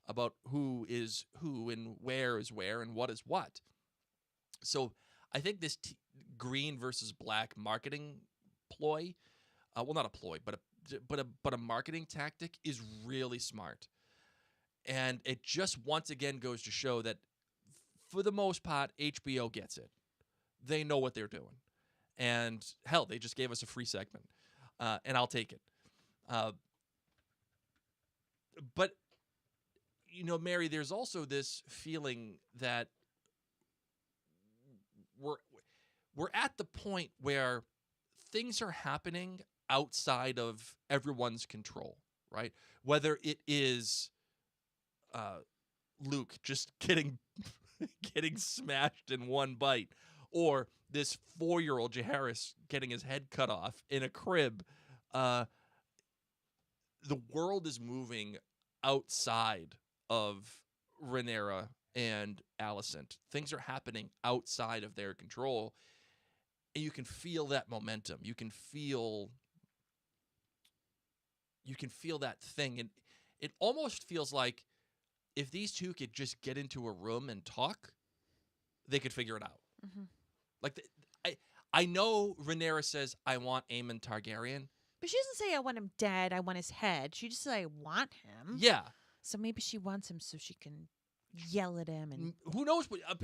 about who is who and where is where and what is what. So I think this green versus black marketing ploy, well, not a ploy, but a marketing tactic is really smart. And it just once again goes to show that for the most part, HBO gets it. They know what they're doing. And hell, they just gave us a free segment. And I'll take it. But, Mary, there's also this feeling that we're at the point where things are happening outside of everyone's control, right? Whether it is Luke just getting smashed in one bite, or this 4-year-old Jaehaerys getting his head cut off in a crib. The world is moving outside of Rhaenyra and Alicent. Things are happening outside of their control, and you can feel that momentum. You can feel that thing, and it almost feels like if these two could just get into a room and talk, they could figure it out. Mm-hmm. Like, I know Rhaenyra says, I want Aemon Targaryen. But she doesn't say, I want him dead, I want his head. She just says, I want him. Yeah. So maybe she wants him so she can yell at him and Who knows? What, I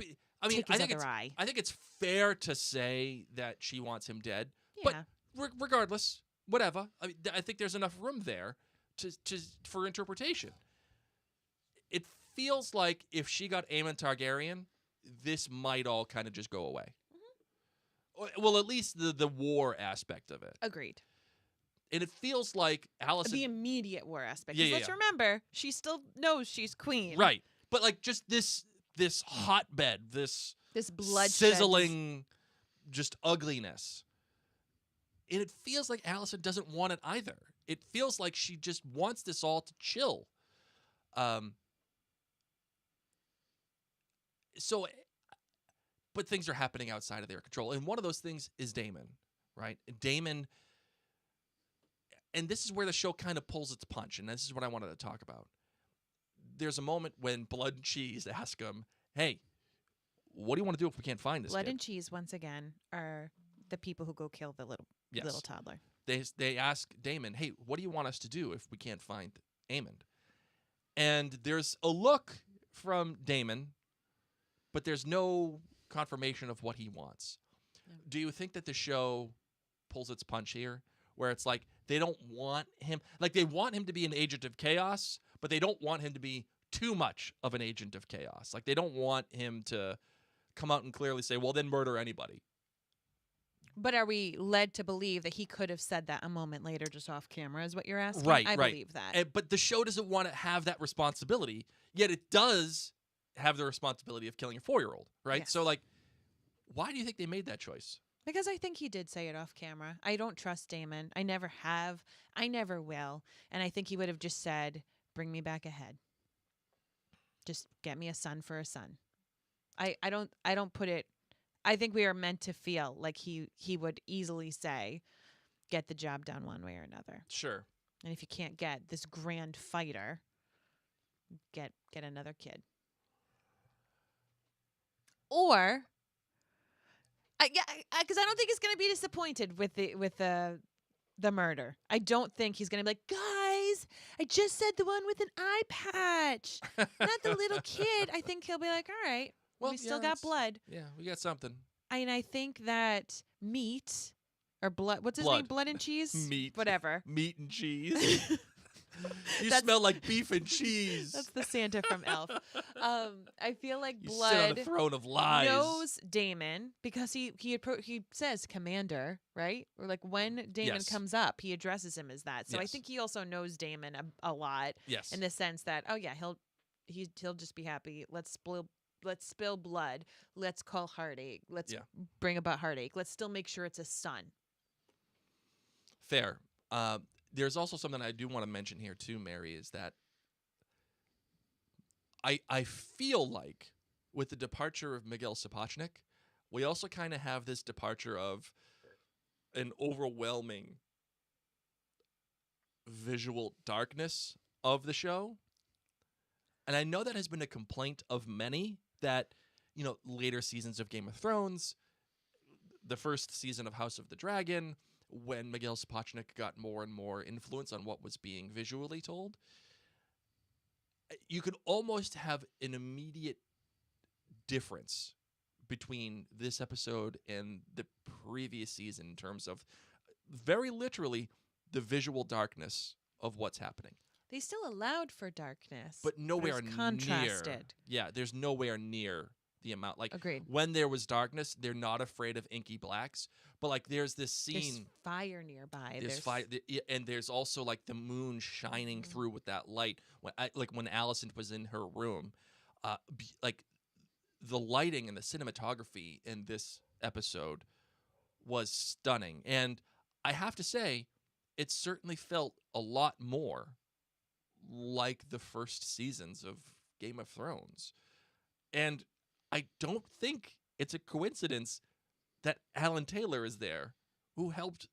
mean, take his other eye. I think it's fair to say that she wants him dead. Yeah. But regardless, whatever. I mean, I think there's enough room there for interpretation. It feels like if she got Aemon Targaryen, this might all kind of just go away. Well, at least the war aspect of it. Agreed. And it feels like Alicent... The immediate war aspect. Yeah, Let's remember, she still knows she's queen. Right. But like just this hotbed, this bloodshed, sizzling just ugliness. And it feels like Alicent doesn't want it either. It feels like she just wants this all to chill. But things are happening outside of their control. And one of those things is Daemon, right? Daemon, and this is where the show kind of pulls its punch, and this is what I wanted to talk about. There's a moment when Blood and Cheese ask him, hey, what do you want to do if we can't find this Blood kid? and Cheese, once again, are the people who go kill the little toddler. They ask Daemon, hey, what do you want us to do if we can't find Aemon? And there's a look from Daemon, but there's no confirmation of what he wants. Yeah. Do you think that the show pulls its punch here, where it's like they don't want him, like they want him to be an agent of chaos, but they don't want him to be too much of an agent of chaos? Like they don't want him to come out and clearly say, well, then murder anybody. But are we led to believe that he could have said that a moment later just off camera is what you're asking? Right, I right. believe that. But the show doesn't want to have that responsibility, yet it does have the responsibility of killing a 4-year-old, right? Yes. So, like, why do you think they made that choice? Because I think he did say it off camera. I don't trust Daemon. I never have. I never will. And I think he would have just said, bring me back ahead. Just get me a son for a son. I don't put it. I think we are meant to feel like he would easily say, get the job done one way or another. Sure. And if you can't get this grand fighter, get another kid. Or, because I don't think he's going to be disappointed with the murder. I don't think he's going to be like, guys, I just said the one with an eye patch, not the little kid. I think he'll be like, all right, Well, we still yeah, got blood. Yeah, we got something. And I think that meat or blood, what's his Blood. name? Blood and cheese? Meat. Whatever. Meat and cheese. You That's- smell like beef and cheese. That's the Santa from Elf. I feel like You sit on blood the throne of lies. knows Daemon because he says commander, right? Or like when Daemon Yes. comes up, he addresses him as that. So I Yes. think he also knows Daemon a lot Yes. in the sense that he'll just be happy. Let's spill blood. Let's call heartache. Let's bring about heartache. Let's still make sure it's a son. Fair. There's also something I do want to mention here too, Mary, is that I feel like with the departure of Miguel Sapochnik, we also kind of have this departure of an overwhelming visual darkness of the show. And I know that has been a complaint of many that, later seasons of Game of Thrones, the first season of House of the Dragon, when Miguel Sapochnik got more and more influence on what was being visually told, you could almost have an immediate difference between this episode and the previous season in terms of very literally the visual darkness of what's happening. They still allowed for darkness, But nowhere it's near. contrasted. Yeah, there's nowhere near the amount. Like, Agreed. when there was darkness, they're not afraid of inky blacks. But, like, there's this scene. There's fire nearby. There's fire, and there's also like the moon shining through with that light. When Alicent was in her room, like the lighting and the cinematography in this episode was stunning. And I have to say, it certainly felt a lot more like the first seasons of Game of Thrones. And I don't think it's a coincidence that Alan Taylor is there, who helped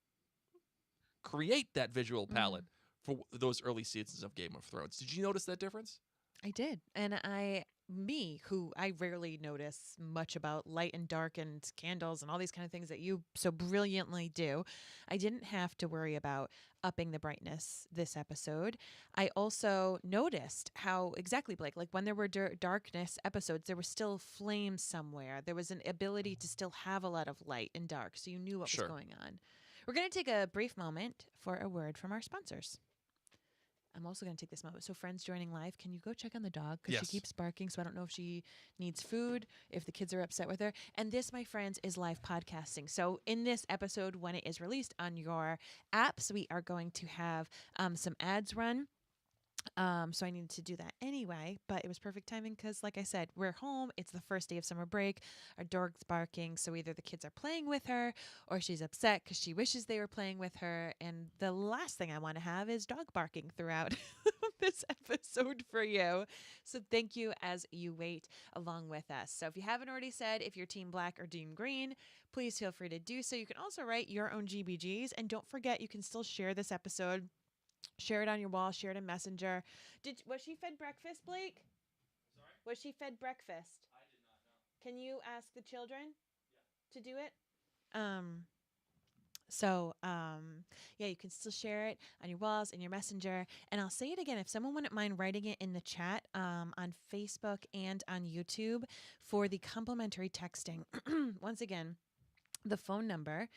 create that visual palette for those early seasons of Game of Thrones. Did you notice that difference? I did. And I me, who I rarely notice much about light and dark and candles and all these kind of things that you so brilliantly do, I didn't have to worry about upping the brightness this episode. I also noticed how exactly, Blake, like when there were darkness episodes, there was still flames somewhere. There was an ability to still have a lot of light and dark, so you knew what Sure. was going on. We're going to take a brief moment for a word from our sponsors. I'm also going to take this moment. So friends joining live, can you go check on the dog? Because Yes. she keeps barking, so I don't know if she needs food, if the kids are upset with her. And this, my friends, is live podcasting. So in this episode, when it is released on your apps, we are going to have some ads run. So I needed to do that anyway, but it was perfect timing because, like I said, we're home. It's the first day of summer break. Our dog's barking, so either the kids are playing with her or she's upset because she wishes they were playing with her. And the last thing I want to have is dog barking throughout this episode for you. So thank you as you wait along with us. So if you haven't already said if you're Team Black or Team Green, please feel free to do so. You can also write your own GBGs, and don't forget you can still share this episode. Share it on your wall. Share it in Messenger. Was she fed breakfast, Blake? Sorry? Was she fed breakfast? I did not know. Can you ask the children to do it? Yeah, you can still share it on your walls, in your Messenger. And I'll say it again. If someone wouldn't mind writing it in the chat on Facebook and on YouTube for the complimentary texting. Once again, the phone number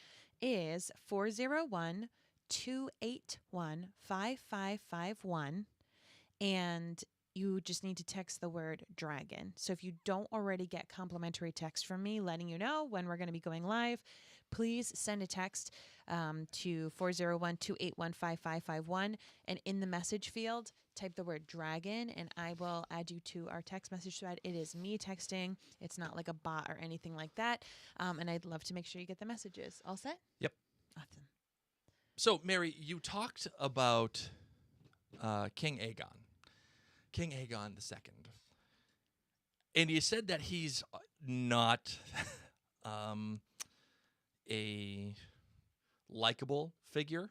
is 401-281-5551, and you just need to text the word dragon. So if you don't already get complimentary text from me letting you know when we're going to be going live, please send a text to 401-281-5551, and in the message field, type the word dragon, and I will add you to our text message thread. It is me texting. It's not like a bot or anything like that, and I'd love to make sure you get the messages. All set? Yep. Awesome. So, Mary, you talked about King Aegon II. And you said that he's not a likable figure.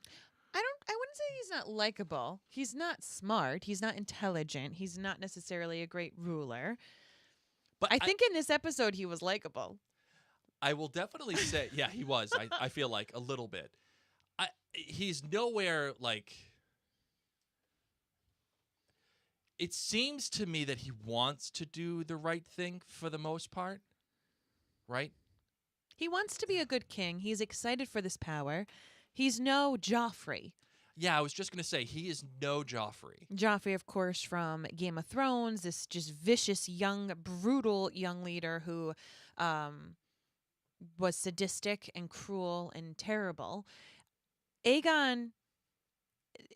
I wouldn't say he's not likable. He's not smart. He's not intelligent. He's not necessarily a great ruler. But I think in this episode he was likable. I will definitely say, yeah, he was. I feel like a little bit. He's nowhere like. It seems to me that he wants to do the right thing for the most part, right? He wants to be a good king. He's excited for this power. He's no Joffrey. Yeah, I was just going to say, he is no Joffrey. Joffrey, of course, from Game of Thrones, this just vicious, young, brutal young leader who was sadistic and cruel and terrible. Aegon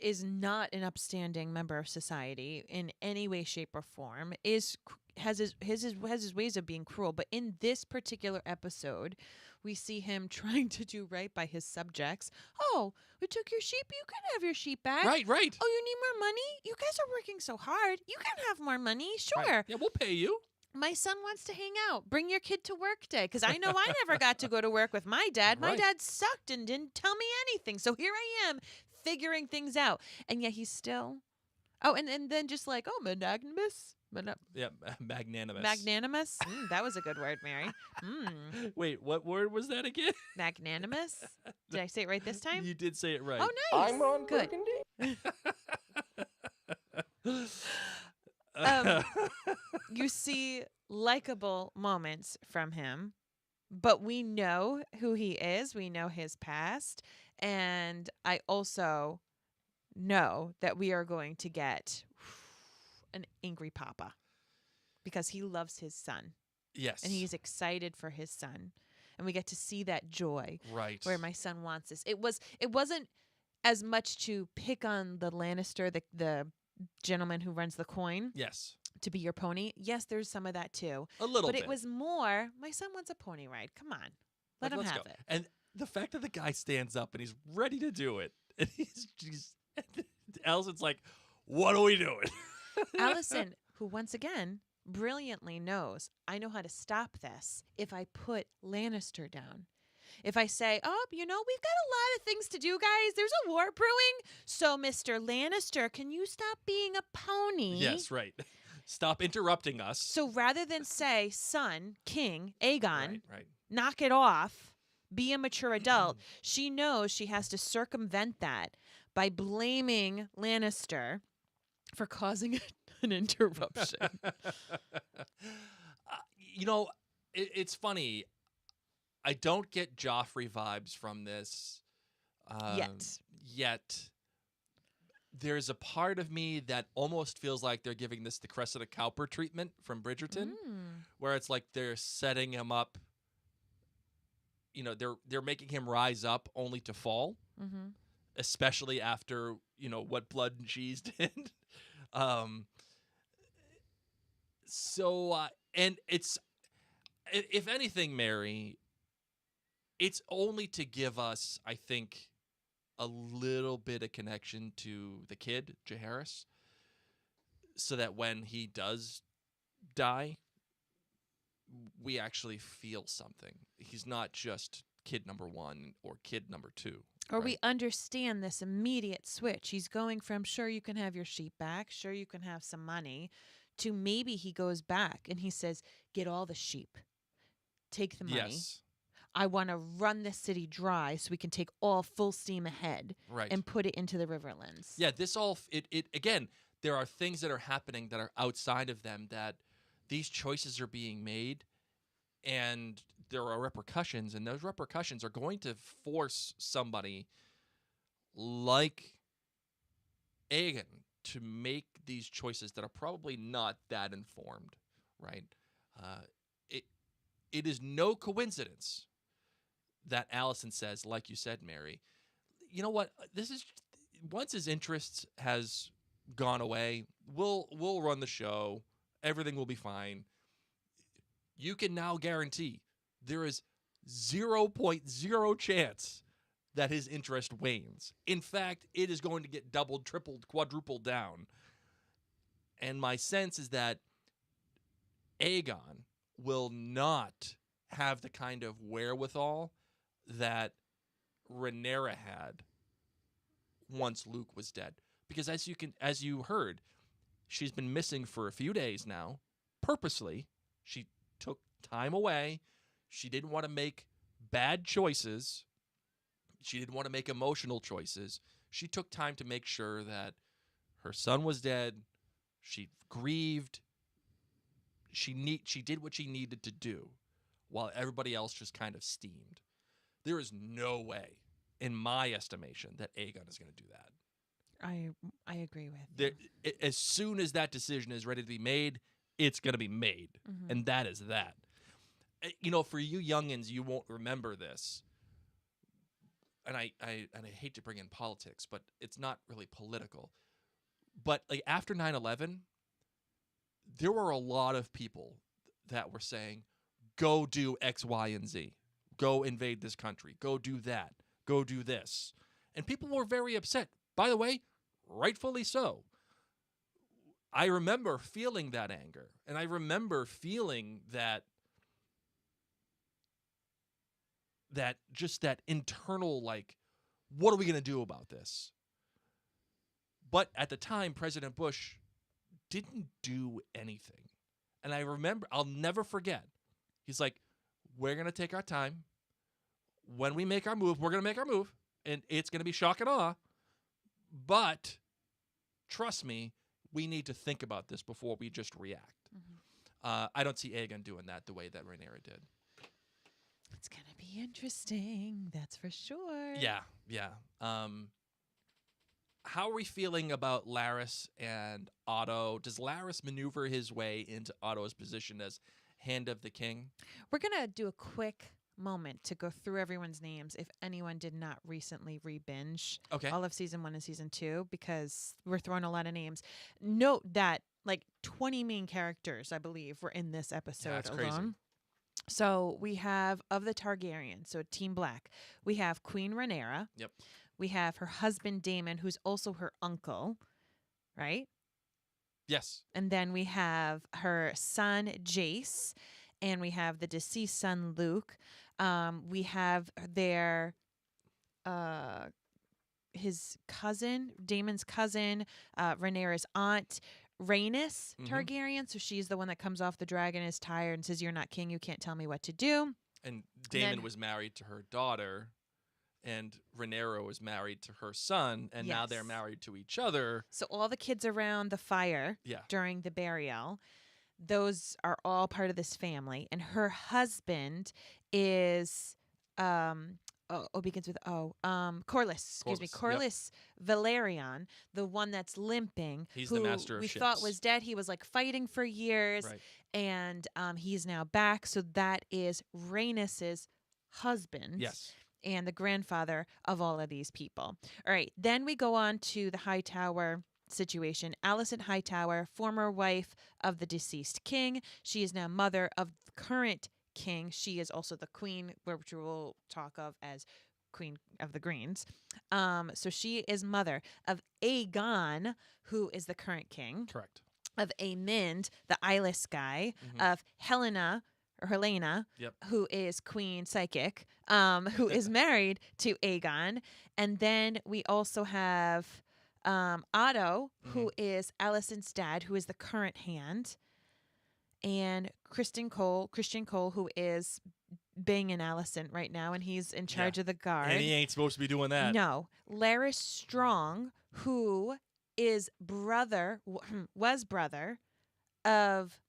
is not an upstanding member of society in any way, shape, or form. Has his ways of being cruel, but in this particular episode, we see him trying to do right by his subjects. Oh, we took your sheep. You can have your sheep back. Right. Oh, you need more money? You guys are working so hard. You can have more money. Sure. Right. Yeah, we'll pay you. My son wants to hang out. Bring your kid to work day. Because I know I never got to go to work with my dad. My Right. dad sucked and didn't tell me anything. So here I am figuring things out. And yet he's still... Oh, and then just like, oh, magnanimous? Yeah, magnanimous. Magnanimous? That was a good word, Mary. Wait, what word was that again? Magnanimous? Did I say it right this time? You did say it right. Oh, nice. I'm on Good. Burgundy. You see likable moments from him, but we know who he is. We know his past. And I also know that we are going to get an angry papa because he loves his son Yes. and he's excited for his son. And we get to see that joy right. where my son wants this. It wasn't as much to pick on the Lannister, the gentleman who runs the coin, Yes. to be your pony. Yes, there's some of that too. A little But bit. it was more, my son wants a pony ride. Come on. Let him let's have go. it. And the fact that the guy stands up and he's ready to do it, and he's Alicent's like, "What are we doing?" Alicent, who once again brilliantly knows, I know how to stop this if I put Lannister down. If I say, oh, we've got a lot of things to do, guys. There's a war brewing. So, Mr. Lannister, can you stop being a pony? Yes, right. Stop interrupting us. So rather than say, son, king, Aegon, Right. knock it off, be a mature adult, she knows she has to circumvent that by blaming Lannister for causing an interruption. You know, it's funny. I don't get Joffrey vibes from this yet. There's a part of me that almost feels like they're giving this the Cressida Cowper treatment from Bridgerton, where it's like they're setting him up. You know, they're making him rise up only to fall, especially after, you know, what Blood and Cheese did. And it's, if anything, Mary, it's only to give us, I think, a little bit of connection to the kid, Jaehaerys, so that when he does die, we actually feel something. He's not just kid number 1 or kid number 2. Or right? we understand this immediate switch. He's going from, sure, you can have your sheep back, sure, you can have some money, to maybe he goes back and he says, get all the sheep, take the money. Yes. I want to run this city dry so we can take all full steam ahead and put it into the Riverlands. Yeah, this all, it again, there are things that are happening that are outside of them, that these choices are being made, and there are repercussions, and those repercussions are going to force somebody like Aegon to make these choices that are probably not that informed, right? It is no coincidence that Alicent says, like you said, Mary, you know what? This is, once his interest has gone away, we'll run the show. Everything will be fine. You can now guarantee there is 0.0 chance that his interest wanes. In fact, it is going to get doubled, tripled, quadrupled down. And my sense is that Aegon will not have the kind of wherewithal that Rhaenyra had once Luke was dead. Because as you heard, she's been missing for a few days now, purposely. She took time away. She didn't want to make bad choices. She didn't want to make emotional choices. She took time to make sure that her son was dead. She grieved. She did what she needed to do while everybody else just kind of steamed. There is no way, in my estimation, that Aegon is going to do that. I agree with you. As soon as that decision is ready to be made, it's going to be made. And that is that. You know, for you youngins, you won't remember this. And I hate to bring in politics, but it's not really political. But like after 9/11, there were a lot of people that were saying, go do X, Y, and Z. Go invade this country. Go do that. Go do this. And people were very upset. By the way, rightfully so. I remember feeling that anger. And I remember feeling that just that internal, like, what are we going to do about this? But at the time, President Bush didn't do anything. And I remember, I'll never forget. He's like, we're going to take our time. When we make our move, we're going to make our move. And it's going to be shock and awe. But trust me, we need to think about this before we just react. I don't see Aegon doing that the way that Rhaenyra did. It's going to be interesting. That's for sure. Yeah. How are we feeling about Larys and Otto? Does Larys maneuver his way into Otto's position as Hand of the King? We're going to do a quick moment to go through everyone's names if anyone did not recently re-binge all of season 1 and season 2, because we're throwing a lot of names. Note that like 20 main characters, I believe, were in this episode alone. Crazy. So we have of the Targaryens, so Team Black, we have Queen Rhaenyra. Yep. We have her husband Daemon, who's also her uncle, right? Yes. And then we have her son Jace, and we have the deceased son Luke. We have their his cousin, Daemon's cousin, Rhaenyra's aunt, Rhaenys Mhm. Targaryen. So she's the one that comes off the dragon, is tired, and says, "You're not king. You can't tell me what to do." And Daemon then- was married to her daughter, and Rhaenyra was married to her son, and now they're Yes. married to each other. So all the kids around the fire Yeah. during the burial, those are all part of this family. And her husband is begins with O. Corlys, excuse me. Corlys, yep. Corlys Valerion, the one that's limping. He's who the master of we ships. thought was dead. He was like fighting for years. Right. And he's now back. So that is Rhaenys's husband. Yes. And the grandfather of all of these people. All right. Then we go on to the Hightower situation. Alicent Hightower, former wife of the deceased king. She is now mother of the current king. She is also the queen, which we'll talk of as Queen of the Greens. So she is mother of Aegon, who is the current king. Correct. Of Aemond, the eyeless guy. Mhm. Of Helena, Yep. who is Queen Psychic, who is married to Aegon. And then we also have Otto, who is Alicent's dad, who is the current hand. And Criston Cole, who is banging Alicent right now, and he's in charge of the guard. And he ain't supposed to be doing that. No. Larys Strong, who is was brother of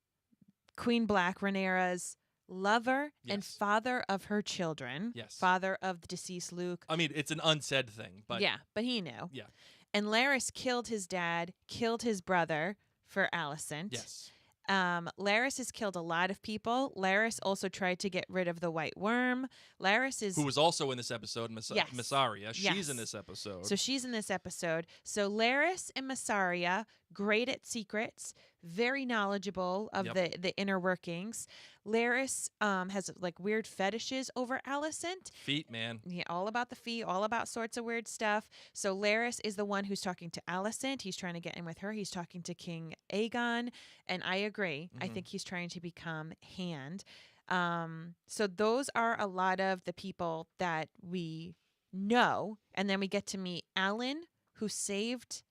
Queen Black, Rhaenyra's lover and Yes. father of her children. Yes. Father of the deceased Luke. I mean, it's an unsaid thing, but Yeah, but he knew. Yeah. And Larys killed his dad, killed his brother for Alicent. yes. Larys has killed a lot of people. Larys also tried to get rid of the White Worm. Larys is... Who was also in this episode, Yes. Massaria. She's Yes. in this episode. So she's in this episode. So Larys and Massaria, great at secrets, very knowledgeable of the inner workings. Larys has like weird fetishes over Alicent. Feet, man. Yeah, all about the feet, all about sorts of weird stuff. So Larys is the one who's talking to Alicent. He's trying to get in with her. He's talking to King Aegon. And I agree. I think he's trying to become hand. So those are a lot of the people that we know. And then we get to meet Alan, who saved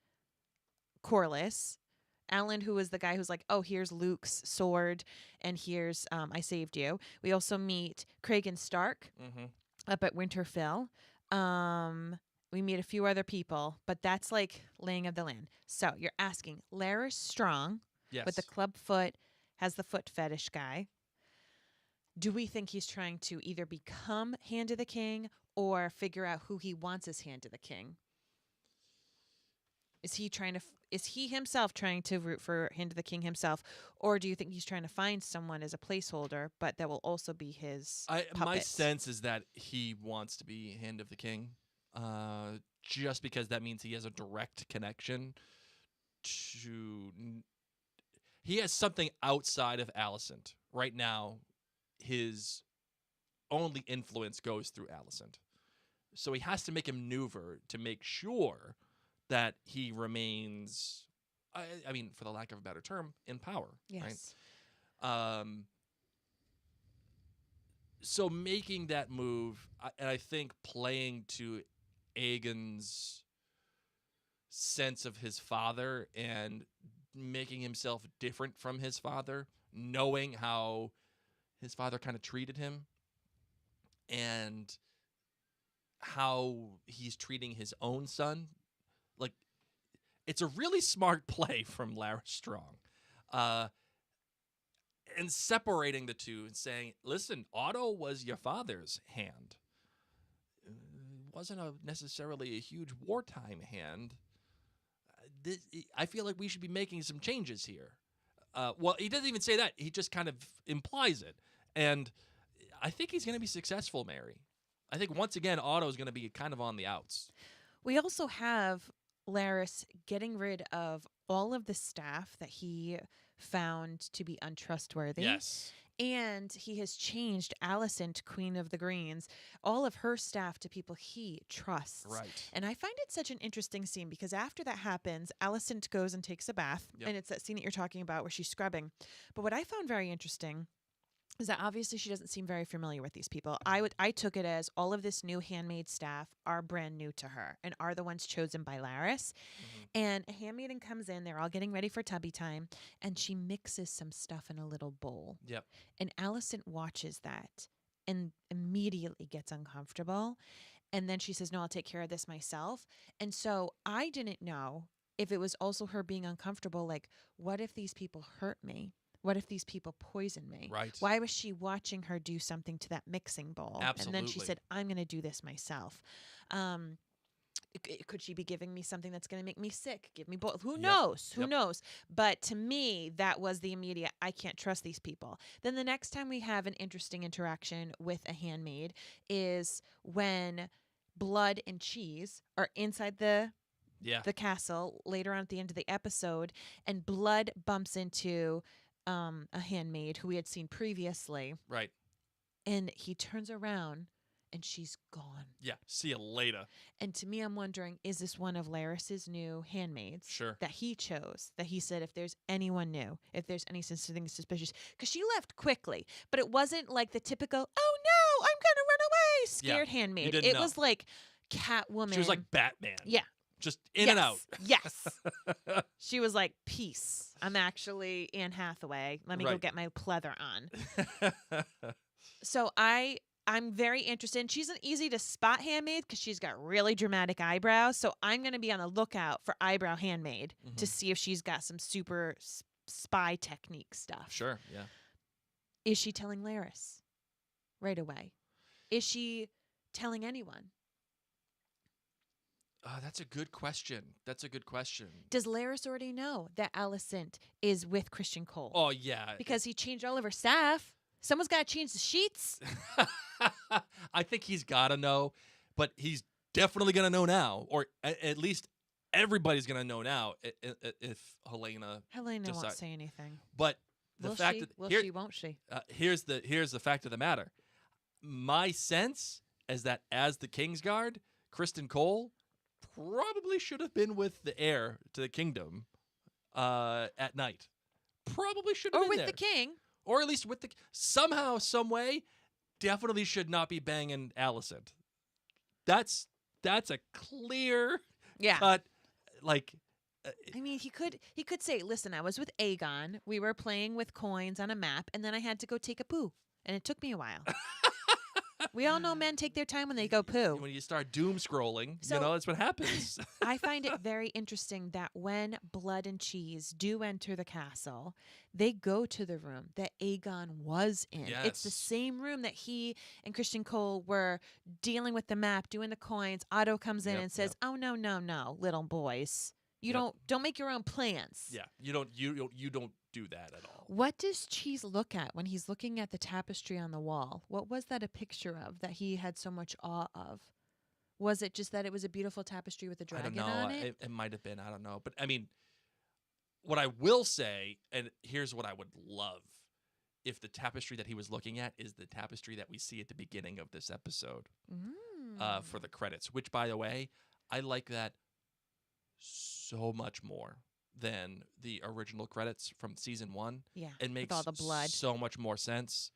Corlys. Alan, who is the guy who's like, oh, here's Luke's sword, and here's I saved you. We also meet Cregan Stark up at Winterfell. We meet a few other people, but that's like laying of the land. So you're asking, Larys Strong Yes. with the club foot has the foot fetish guy. Do we think he's trying to either become Hand of the King or figure out who he wants as Hand of the King? Is he himself trying to root for Hand of the King himself, or do you think he's trying to find someone as a placeholder, but that will also be his My puppet? sense is that he wants to be Hand of the King, just because that means he has a direct connection to. He has something outside of Alicent right now. His only influence goes through Alicent, so he has to make a maneuver to make sure that he remains, I mean, for the lack of a better term, in power. Yes. Right? So making that move, and I think playing to Aegon's sense of his father and making himself different from his father, knowing how his father kind of treated him and how he's treating his own son. Like, it's a really smart play from Larys Strong. And separating the two and saying, listen, Otto was your father's hand. Wasn't necessarily a huge wartime hand. I feel like we should be making some changes here. Well, he doesn't even say that. He just kind of implies it. And I think he's going to be successful, Mary. I think, once again, Otto's going to be kind of on the outs. We also have Larys getting rid of all of the staff that he found to be untrustworthy. Yes. And he has changed Alicent, Queen of the Greens, all of her staff to people he trusts. Right. And I find it such an interesting scene because after that happens, Alicent goes and takes a bath. Yep. And it's that scene that you're talking about where she's scrubbing. But what I found very interesting is that obviously she doesn't seem very familiar with these people. I took it as all of this new handmaid staff are brand new to her and are the ones chosen by Laris. And a handmaiden comes in, they're all getting ready for tubby time, and she mixes some stuff in a little bowl. Yep. And Alicent watches that and immediately gets uncomfortable. And then she says, no, I'll take care of this myself. And so I didn't know if it was also her being uncomfortable. Like, what if these people hurt me? What if these people poison me? Right. Why was she watching her do something to that mixing bowl? And then she Absolutely. said, I'm going to do this myself. Could she be giving me something that's going to make me sick? Give me both. Who Yep. knows? Who Yep. knows? But to me, that was the immediate, I can't trust these people. Then the next time we have an interesting interaction with a handmaid is when Blood and Cheese are inside the castle later on at the end of the episode, and Blood bumps into a handmaid who we had seen previously, Right. and he turns around and she's gone. Yeah. See you later. And to me, I'm wondering, is this one of Laris's new handmaids Sure. that he chose? That he said, if there's anyone new, if there's anything suspicious, because she left quickly, but it wasn't like the typical, oh no, I'm gonna run away, scared handmaid. didn't It know. was like Catwoman. She was like Batman. Yeah. Just in and out. Yes. She was like, peace. I'm actually Anne Hathaway. Let me go Right. get my pleather on. So I'm very interested. And she's an easy to spot handmaid because she's got really dramatic eyebrows. So I'm going to be on the lookout for eyebrow handmaid to see if she's got some super spy technique stuff. Sure. Yeah. Is she telling Laris right away? Is she telling anyone? That's a good question. Does Laris already know that Alicent is with Criston Cole? Oh, yeah. Because he changed all of her staff. Someone's got to change the sheets. I think he's got to know, but he's definitely going to know now, or at least everybody's going to know now if Helena Helena won't decide. say anything. But the Will fact she? that Will here- she? Won't she? here's the fact of the matter. My sense is that as the Kingsguard, Criston Cole probably should have been with the heir to the kingdom at night. Probably should have Or been with there. the king. Or at least with the somehow, some way, definitely should not be banging Alicent. That's a clear Yeah. cut. Like, I mean, he could say, "Listen, I was with Aegon. We were playing with coins on a map, and then I had to go take a poo, and it took me a while." We all know men take their time when they go poo. when you start doom scrolling, So- that's what happens. I find it very interesting that when Blood and Cheese do enter the castle, they go to the room that Aegon was in. It's the Yes. same room that he and Criston Cole were dealing with the map, doing the coins. Otto comes in Yep, and says, yep. "Oh no, little boys. You Yep. don't make your own plans." Yeah, you don't do that at all. What does Cheese look at when he's looking at the tapestry on the wall? What was that a picture of that he had so much awe of? Was it just that it was a beautiful tapestry with a I dragon don't know. on it? It might have been. I don't know. But I mean, what I will say, and here's what I would love, if the tapestry that he was looking at is the tapestry that we see at the beginning of this episode for the credits. Which, by the way, I like that so much more than the original credits from season 1. Yeah, It with makes all the blood. so much more sense.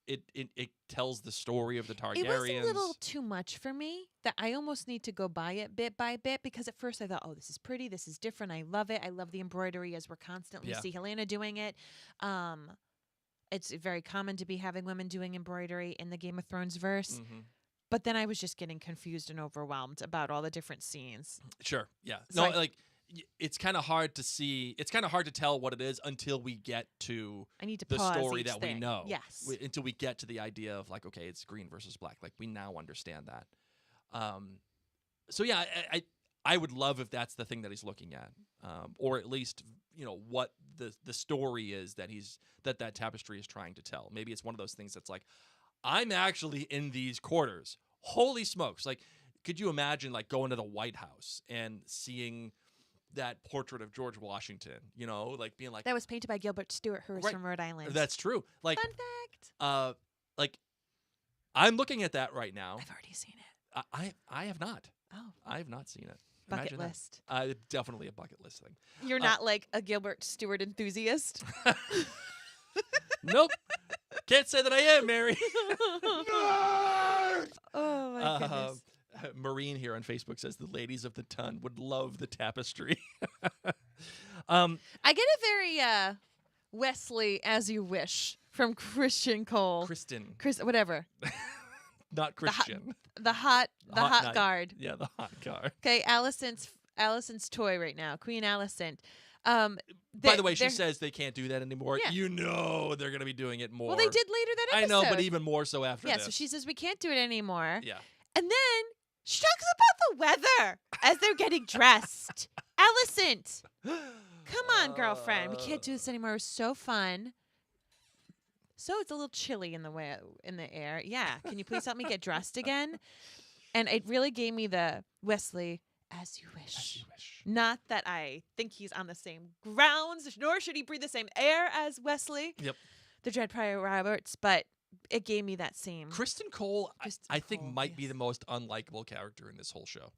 It tells the story of the Targaryens. It was a little too much for me that I almost need to go buy it bit by bit, because at first I thought, oh, this is pretty, this is different, I love it. I love the embroidery as we're constantly Yeah. see Helena doing it. It's very common to be having women doing embroidery in the Game of Thrones verse. Mhm. But then I was just getting confused and overwhelmed about all the different scenes. Sure. Yeah. So No, I- like it's kind of hard to see. It's kind of hard to tell what it is until we get to I need to the pause story each that thing. we know. Yes. Until we get to the idea of like, okay, it's green versus black. Like we now understand that. So yeah, I would love if that's the thing that he's looking at, or at least what the story is that that tapestry is trying to tell. Maybe it's one of those things that's like, I'm actually in these quarters. Holy smokes! Like, could you imagine like going to the White House and seeing that portrait of George Washington? Like being like, That was painted by Gilbert Stewart, who was Right. from Rhode Island. that's true. Like, Fun fact. like I'm looking at that right now. I've already seen it. I have not. Oh, I have not seen it. bucket Imagine that. list. Definitely a bucket list thing. You're not like a Gilbert Stewart enthusiast. Nope. Can't say that I am, Mary. Oh my goodness. Marine here on Facebook says the ladies of the Ton would love the tapestry. I get a very Wesley as you wish from Criston Cole. Whatever. Not Christian. The hot knight. guard. Yeah, the hot guard. Okay, Alicent's toy right now, Queen Alicent. By the way, she says they can't do that anymore. Yeah. You know they're going to be doing it more. Well, they did later that episode. I know, but even more so after yeah, this. so she says we can't do it anymore. Yeah. And then she talks about the weather as they're getting dressed. Alicent, come on, girlfriend. We can't do this anymore. It was so fun. So it's a little chilly in the air. Yeah. Can you please help me get dressed again? And it really gave me the Wesley, as you wish. As you wish. Not that I think he's on the same grounds, nor should he breathe the same air as Wesley. Yep. The Dread Prior Roberts, but it gave me that same. Criston Cole, I think, Cole, might be the most unlikable character in this whole show.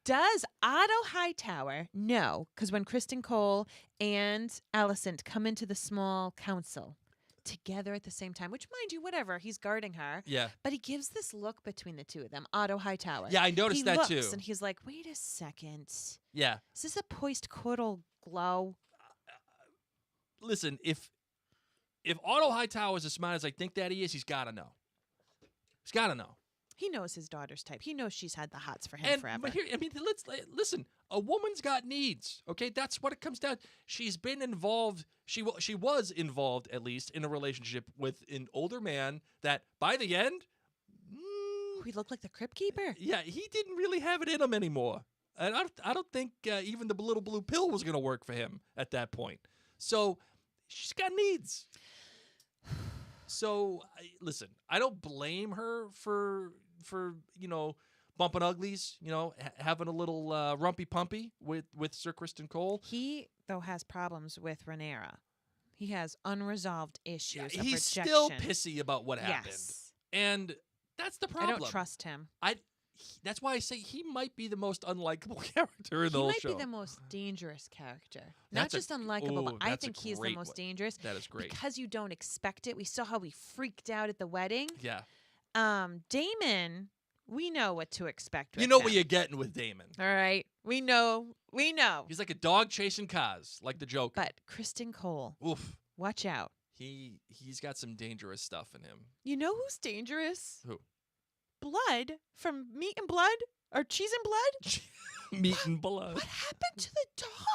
Does Otto Hightower? No, because when Criston Cole and Alicent come into the small council together at the same time, which, mind you, whatever, he's guarding her. Yeah. But he gives this look between the two of them, Otto Hightower. Yeah, I noticed that too. And he's like, wait a second. Yeah. Is this a post-coital glow? Listen, if Otto Hightower is as smart as I think that he is, he's got to know. He's got to know. He knows his daughter's type. He knows she's had the hots for him forever. But here, I mean, listen. A woman's got needs. Okay, that's what it comes down. She's been involved. She was involved, at least, in a relationship with an older man that, by the end, He looked like the Crypt Keeper. yeah, he didn't really have it in him anymore. And I don't think even the little blue pill was going to work for him at that point. So she's got needs. So listen, I don't blame her for bumping uglies, having a little rumpy pumpy with Sir Criston Cole. He, though, has problems with Rhaenyra. He has unresolved issues of He's rejection. still pissy about what happened. Yes. And that's the problem. I don't trust him. That's why I say he might be the most unlikable character in the whole show. He might be the most dangerous character. That's Not just unlikable, but I that's a think he's the great most one. dangerous. That is great. Because you don't expect it. We saw how he freaked out at the wedding. Yeah. Daemon, we know what to expect with You know him. what you're getting with Daemon. All right. We know. He's like a dog chasing cars, like the Joker. But Criston Cole, Oof. watch out. He's got some dangerous stuff in him. You know who's dangerous? Who? Blood from Meat and Blood? Or Cheese and Blood? Meat and blood. What happened to the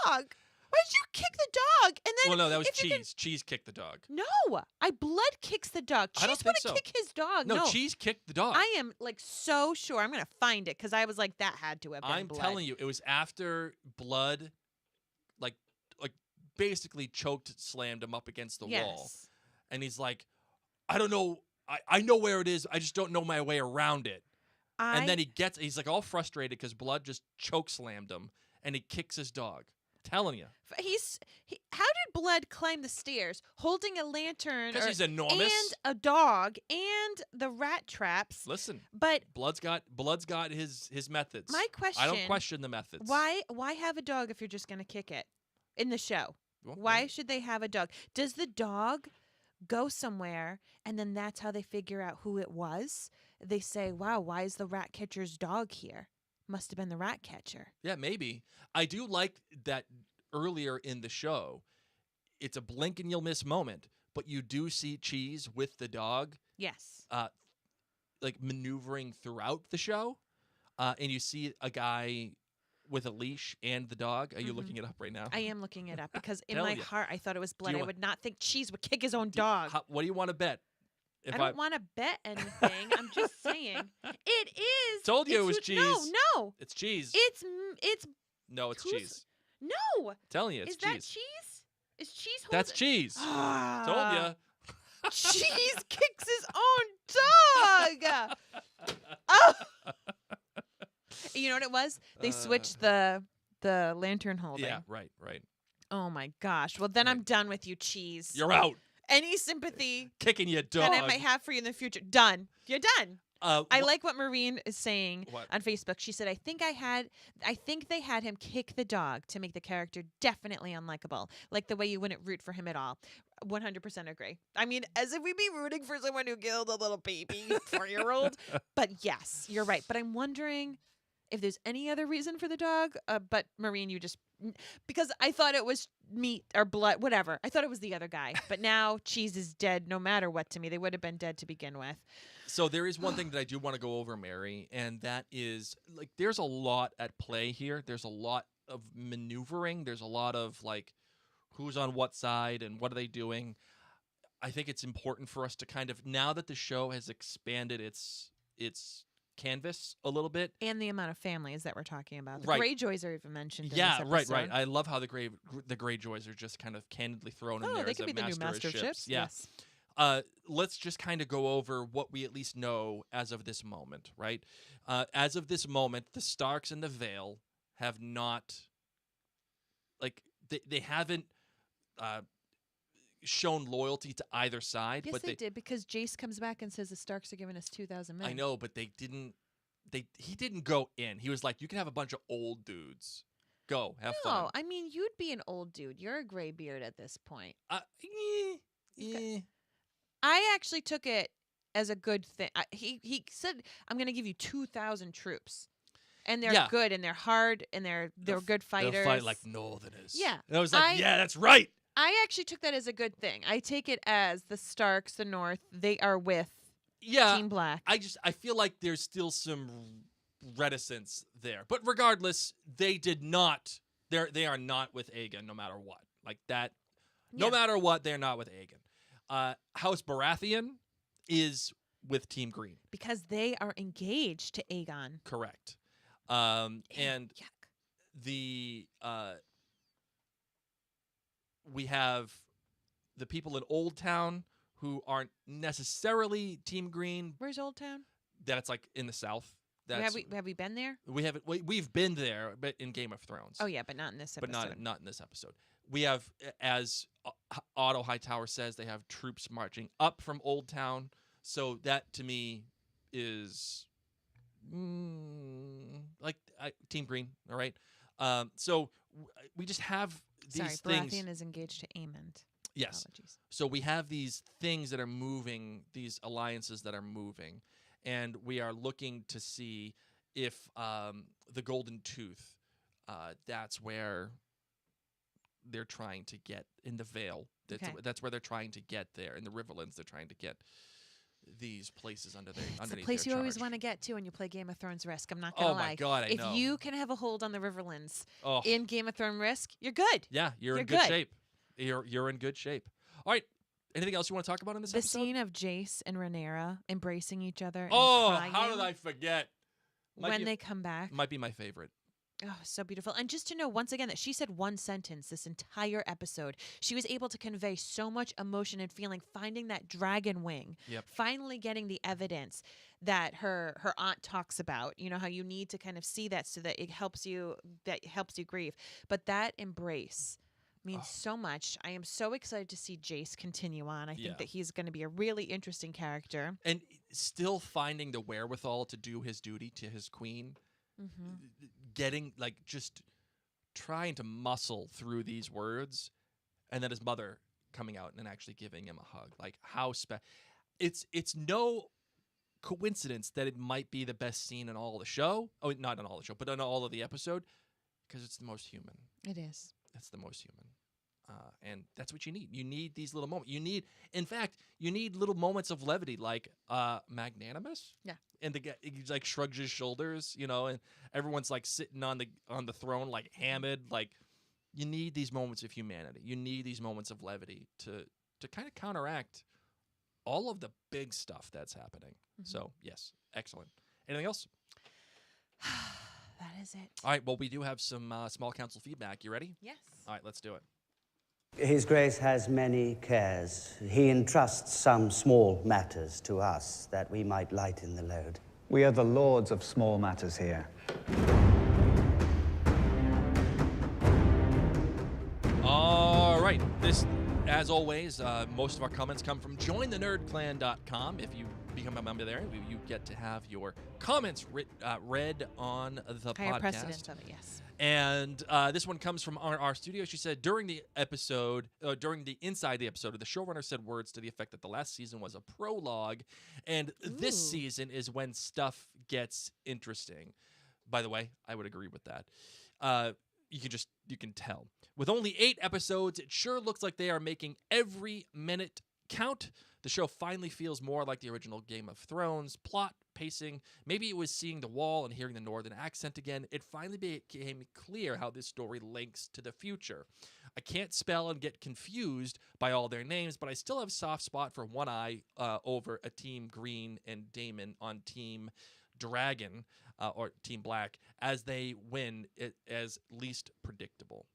dog? Why did you kick the dog? And then Well, no, that was if you Cheese. Cheese kicked the dog. No, Blood kicks the dog. I don't Cheese think want to so. kick his dog. No, Cheese kicked the dog. I am so sure. I'm gonna find it because I was like, that had to have been I'm Blood. telling you, it was after Blood, like basically slammed him up against the wall, and he's like, I don't know. I know where it is. I just don't know my way around it. And then he's like all frustrated because Blood just slammed him, and he kicks his dog. Telling you. How did Blood climb the stairs holding a lantern? Because he's enormous. And a dog and the rat traps. Listen, but Blood's got his methods. My question: I don't question the methods. Why have a dog if you're just gonna kick it in the show? Well, Why should they have a dog? Does the dog go somewhere and then that's how they figure out who it was? They say, "Wow, why is the rat catcher's dog here? Must have been the rat catcher." Yeah, maybe. I do like that earlier in the show. It's a blink and you'll miss moment, but you do see Cheese with the dog. Yes. Like maneuvering throughout the show, and you see a guy with a leash and the dog. Are you looking it up right now? I am looking it up because in Tell my ya. heart I thought it was Blood. you I would not think Cheese would kick his own dog. What do you want to bet? I don't want to bet anything. I'm just saying. It is. Told you it was Cheese. Cheese. No. It's Cheese. It's. No, it's Cheese. No. Telling you, it's Is Cheese. that Cheese? Is Cheese holding? That's Cheese. Ah. Told you. Cheese kicks his own dog. Oh. You know what it was? They switched the lantern holding. Yeah, right. Oh my gosh. Well, then I'm done with you, Cheese. You're out. Any sympathy Kicking your dog. that I might have for you in the future. Done. You're done. I wh- like what Marine is saying What? on Facebook. She said, I think they had him kick the dog to make the character definitely unlikable. Like the way you wouldn't root for him at all. 100% agree. I mean, as if we'd be rooting for someone who killed a little baby 4-year-old. But yes, you're right. But I'm wondering if there's any other reason for the dog. But Maureen, you just, because I thought it was meat or blood, whatever. I thought it was the other guy. But now Cheese is dead no matter what to me. They would have been dead to begin with. So there is one thing that I do want to go over, Mary, and that is, like, there's a lot at play here. There's a lot of maneuvering. There's a lot of, like, who's on what side and what are they doing. I think it's important for us to kind of, now that the show has expanded its canvas a little bit. And the amount of families that we're talking about. The Right. Greyjoys are even mentioned in Yeah, this right. episode. I love how the Greyjoys are just kind of candidly thrown in there they as could a be the new master master of of ships. ships. Yeah. Yes. Let's just kind of go over what we at least know as of this moment, right? As of this moment, the Starks and the Vale have not, like, they haven't shown loyalty to either side. Yes, but they did, because Jace comes back and says the Starks are giving us 2,000 men. I know, but they didn't. He didn't go in. He was like, you can have a bunch of old dudes. Go, have fun. No, I mean, you'd be an old dude. You're a gray beard at this point. I actually took it as a good thing. He said, I'm going to give you 2,000 troops. And they're Yeah. good, and they're hard, and they're good fighters. They'll fight like Northerners. Yeah. And I was like, yeah, that's right. I actually took that as a good thing. I take it as the Starks, the North, they are with Team Black. I feel like there's still some reticence there. But regardless, they did not. They are not with Aegon no matter what. Like that. No Yeah. matter what, they're not with Aegon. House Baratheon is with Team Green. Because they are engaged to Aegon. Correct. And Yuck. the we have the people in Old Town who aren't necessarily Team Green. Where's Old Town? That's like in the South. That's, Have we been there? we've been there, but in Game of Thrones. Oh, yeah, but not in this episode. But not in this episode. We have, as Otto Hightower says, they have troops marching up from Old Town. So that to me is like Team Green. All right. So we just have these things. Baratheon is engaged to Aemond. Yes. Apologies. So we have these things that are moving, these alliances that are moving, and we are looking to see if the Golden Tooth, that's where they're trying to get in the Vale. That's where they're trying to get there. In the Riverlands, they're trying to get these places underneath It's their the place you always charge. want to get to when you play Game of Thrones Risk. I'm not going to lie. Oh, my God, I if know. you can have a hold on the Riverlands Oh. in Game of Thrones Risk, you're good. Yeah, you're in good shape. You're in good shape. All right. Anything else you want to talk about in this The episode? scene of Jace and Rhaenyra embracing each other and how crying did I forget? when they come back. Might be my favorite. Oh, so beautiful. And just to know, once again, that she said one sentence this entire episode. She was able to convey so much emotion and feeling, finding that dragon wing, Yep. finally getting the evidence that her aunt talks about. You know, how you need to kind of see that so that it helps you grieve. But that embrace means so much. I am so excited to see Jace continue on. I think that he's going to be a really interesting character. And still finding the wherewithal to do his duty to his queen. Mm-hmm. Getting, like, just trying to muscle through these words, and then his mother coming out and actually giving him a hug. Like, how it's no coincidence that it might be the best scene in all of the show. Oh, not in all the show, but in all of the episode, because it's the most human. It is. It's the most human. And that's what you need. You need these little moments. In fact, you need little moments of levity, like magnanimous. Yeah. And the guy, he like shrugs his shoulders, you know, and everyone's like sitting on the throne, like hammered. Like, you need these moments of humanity. You need these moments of levity to kind of counteract all of the big stuff that's happening. Mm-hmm. So yes, excellent. Anything else? That is it. All right. Well, we do have some small council feedback. You ready? Yes. All right. Let's do it. His Grace has many cares. He entrusts some small matters to us that we might lighten the load. We are the lords of small matters here. All right. This, as always, most of our comments come from jointhenerdclan.com. If you become a member there, you get to have your comments read on the Higher podcast. precedence of it, yes. And this one comes from our studio. She said, during the inside the episode, the showrunner said words to the effect that the last season was a prologue, and this season is when stuff gets interesting. By the way, I would agree with that. You can tell. With only 8 episodes, it sure looks like they are making every minute count. The show finally feels more like the original Game of Thrones. Plot, pacing, maybe it was seeing the wall and hearing the northern accent again. It finally became clear how this story links to the future. I can't spell and get confused by all their names, but I still have a soft spot for One Eye over a Team Green and Daemon on Team Dragon or Team Black, as they win it as least predictable.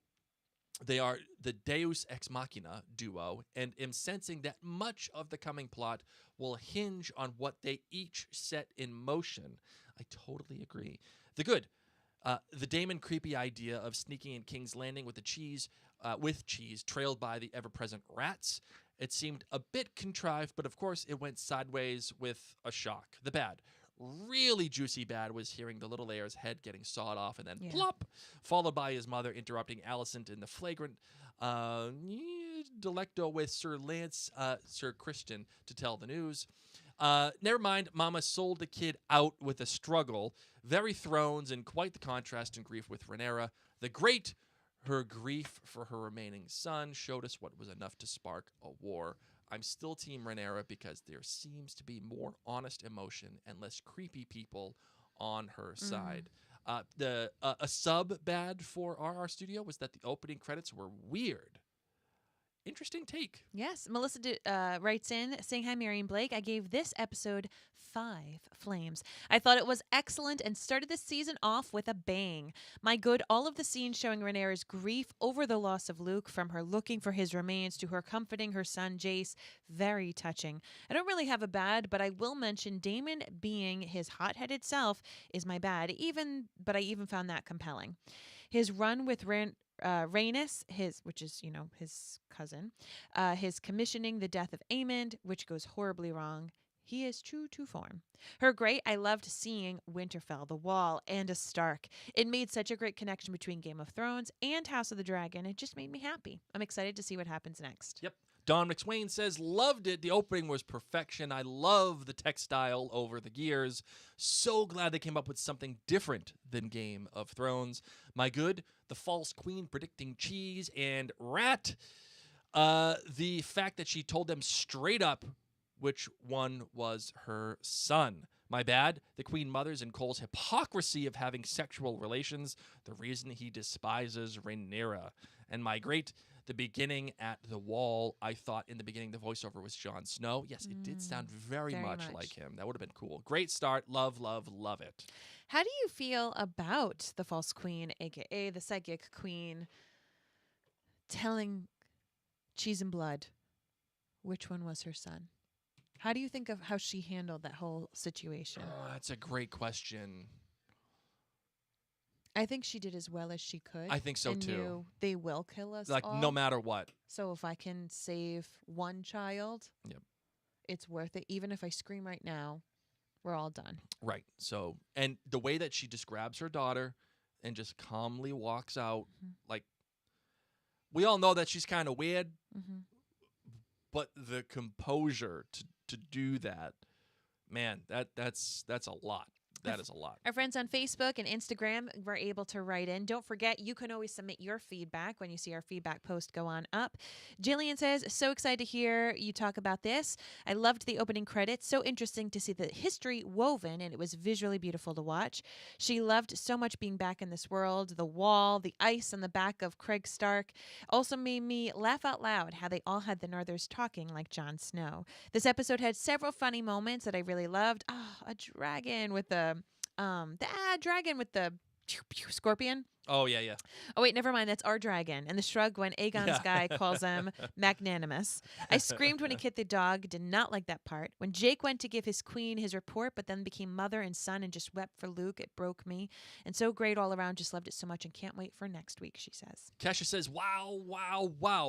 They are the Deus Ex Machina duo, and am sensing that much of the coming plot will hinge on what they each set in motion. I totally agree. The Daemon creepy idea of sneaking in King's Landing with cheese, trailed by the ever-present rats. It seemed a bit contrived, but of course it went sideways with a shock. The bad. Really juicy bad was hearing the little heir's head getting sawed off and then plop, followed by his mother interrupting Alicent in the flagrant delecto with Sir Criston to tell the news. Never mind, Mama sold the kid out with a struggle. Very Thrones and quite the contrast and grief with Rhaenyra. Her grief for her remaining son showed us what was enough to spark a war. I'm still Team Rhaenyra because there seems to be more honest emotion and less creepy people on her side. A sub bad for our studio was that the opening credits were weird. Interesting take. Yes. Melissa writes in saying, hi, Mary and Blake. I gave this episode 5 flames. I thought it was excellent and started this season off with a bang. My good, all of the scenes showing Rhaenyra's grief over the loss of Luke, from her looking for his remains to her comforting her son Jace, very touching. I don't really have a bad, but I will mention Daemon being his hot-headed self is my bad, but I even found that compelling. His run with Rhaenys, which is, his cousin, his commissioning the death of Aemond, which goes horribly wrong. He is true to form. Her great. I loved seeing Winterfell, the Wall, and a Stark. It made such a great connection between Game of Thrones and House of the Dragon. It just made me happy. I'm excited to see what happens next. Yep. Don McSwain says, loved it. The opening was perfection. I love the textile over the gears. So glad they came up with something different than Game of Thrones. My good, the false queen predicting cheese and rat. The fact that she told them straight up which one was her son. My bad, the Queen Mother's and Cole's hypocrisy of having sexual relations, the reason he despises Rhaenyra. And my great, the beginning at the Wall, I thought in the beginning the voiceover was Jon Snow. Yes, it did sound very much like him. That would have been cool. Great start. Love, love, love it. How do you feel about the false queen, a.k.a. the psychic queen, telling Cheese and Blood which one was her son? How do you think of how she handled that whole situation? Oh, that's a great question. I think she did as well as she could. I think so, and too. Knew they will kill us Like, all. no matter what. So if I can save one child, it's worth it. Even if I scream right now, we're all done. Right. So, and the way that she describes her daughter and just calmly walks out, like, we all know that she's kind of weird, but the composure to do that, man, that's a lot. That is a lot. Our friends on Facebook and Instagram were able to write in. Don't forget, you can always submit your feedback when you see our feedback post go on up. Jillian says, so excited to hear you talk about this. I loved the opening credits. So interesting to see the history woven, and it was visually beautiful to watch. She loved so much being back in this world. The wall, the ice on the back of Craig Stark also made me laugh out loud how they all had the Northers talking like Jon Snow. This episode had several funny moments that I really loved. A dragon with the dragon with the scorpion. Oh, yeah. Oh, wait, never mind. That's our dragon. And the shrug when Aegon's guy calls him magnanimous. I screamed when he kicked the dog. Did not like that part. When Jake went to give his queen his report, but then became mother and son and just wept for Luke, it broke me. And so great all around. Just loved it so much and can't wait for next week, she says. Kesha says, wow.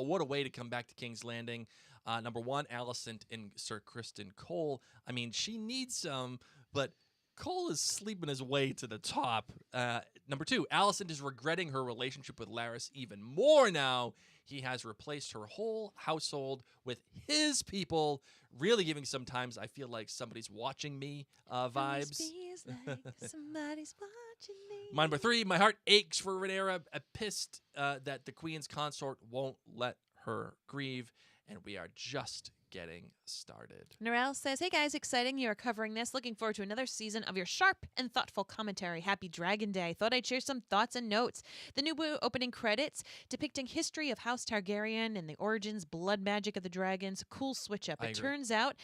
What a way to come back to King's Landing. Number 1, Alicent and Sir Criston Cole. I mean, she needs some, but Cole is sleeping his way to the top. Number 2, Alicent is regretting her relationship with Larys even more now. He has replaced her whole household with his people, really giving sometimes I feel like somebody's watching me vibes. Feels like somebody's watching me. My number 3, my heart aches for Rhaenyra. I'm pissed that the Queen's consort won't let her grieve, and we are just getting started. Narelle says, hey guys, exciting you are covering this. Looking forward to another season of your sharp and thoughtful commentary. Happy Dragon Day. Thought I'd share some thoughts and notes. The new opening credits depicting history of House Targaryen and the origins, blood magic of the dragons. Cool switch up. It turns out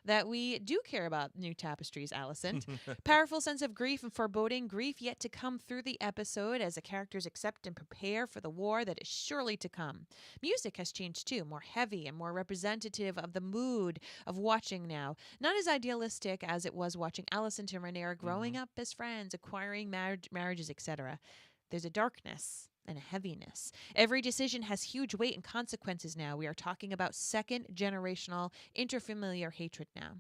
that we do care about new tapestries, Alicent. Powerful sense of grief and foreboding. Grief yet to come through the episode as the characters accept and prepare for the war that is surely to come. Music has changed too, more heavy and more representative of the mood of watching now. Not as idealistic as it was watching Alicent and Rhaenyra growing up as friends, acquiring marriages, etc. There's a darkness and a heaviness. Every decision has huge weight and consequences now. We are talking about second-generational, interfamiliar hatred now.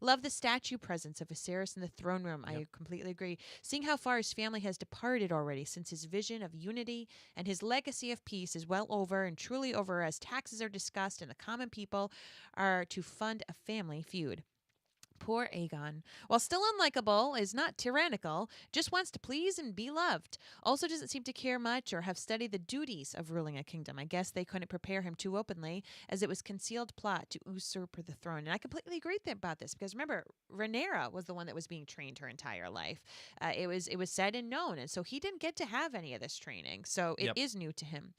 Love the statue presence of Viserys in the throne room. Yep. I completely agree. Seeing how far his family has departed already since his vision of unity and his legacy of peace is well over and truly over as taxes are discussed and the common people are to fund a family feud. Poor Aegon. While still unlikable, is not tyrannical, just wants to please and be loved. Also doesn't seem to care much or have studied the duties of ruling a kingdom. I guess they couldn't prepare him too openly, as it was concealed plot to usurp the throne. And I completely agree about this, because remember, Rhaenyra was the one that was being trained her entire life. It was said and known, and so he didn't get to have any of this training. So it is new to him.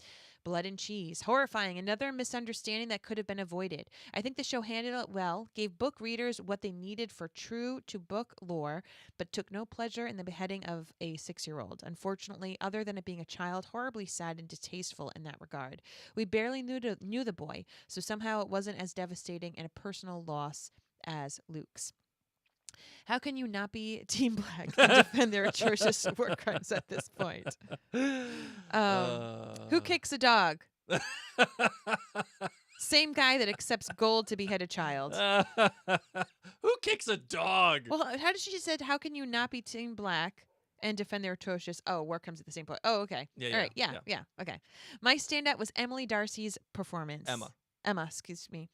Blood and cheese. Horrifying. Another misunderstanding that could have been avoided. I think the show handled it well, gave book readers what they needed for true-to-book lore, but took no pleasure in the beheading of a 6-year-old. Unfortunately, other than it being a child, horribly sad and distasteful in that regard. We barely knew the boy, so somehow it wasn't as devastating and a personal loss as Luke's. How can you not be Team Black and defend their atrocious war crimes at this point? Who kicks a dog? Same guy that accepts gold to behead a child. Who kicks a dog? Well, how did she said, how can you not be Team Black and defend their atrocious... Oh, war comes at the same point. Oh, okay. Yeah, all right. Yeah. Okay. My standout was Emily Darcy's performance. Emma, excuse me.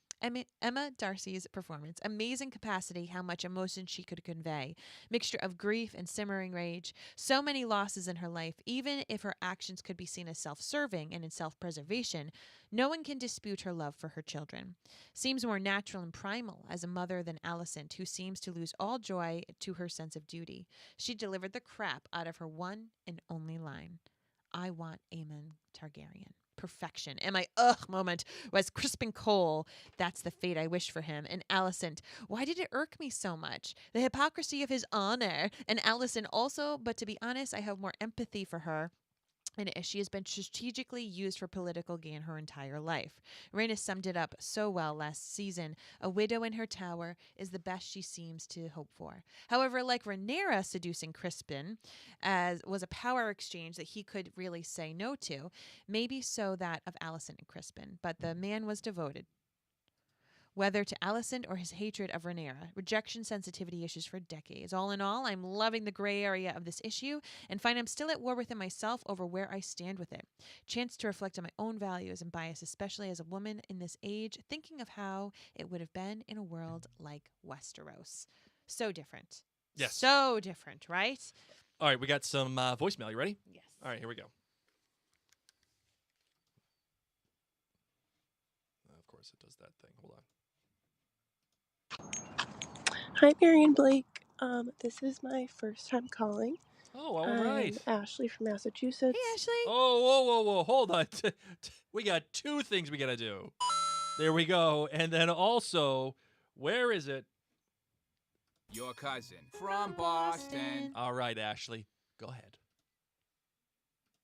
Emma Darcy's performance. Amazing capacity, how much emotion she could convey. Mixture of grief and simmering rage. So many losses in her life. Even if her actions could be seen as self-serving and in self-preservation, no one can dispute her love for her children. Seems more natural and primal as a mother than Alicent, who seems to lose all joy to her sense of duty. She delivered the crap out of her one and only line. I want Aemon Targaryen. Perfection. And my moment was Criston Cole. That's the fate I wish for him. And Alicent. Why did it irk me so much? The hypocrisy of his honor. And Alicent also, but to be honest, I have more empathy for her. And she has been strategically used for political gain her entire life. Rhaenys summed it up so well last season. A widow in her tower is the best she seems to hope for. However, like Rhaenyra seducing Crispin, as was a power exchange that he could really say no to, maybe so that of Alicent and Crispin. But the man was devoted. Whether to Alicent or his hatred of Rhaenyra, rejection sensitivity issues for decades. All in all, I'm loving the gray area of this issue and find I'm still at war within myself over where I stand with it. Chance to reflect on my own values and bias, especially as a woman in this age, thinking of how it would have been in a world like Westeros. So different. Yes. So different, right? All right, we got some voicemail. You ready? Yes. All right, here we go. Of course, it does that thing. Hold on. Hi, Mary and Blake. This is my first time calling. Oh, all right. I'm Ashley from Massachusetts. Hey, Ashley. Oh, whoa. Hold on. We got two things we got to do. There we go. And then also, where is it? Your cousin from Boston. All right, Ashley. Go ahead.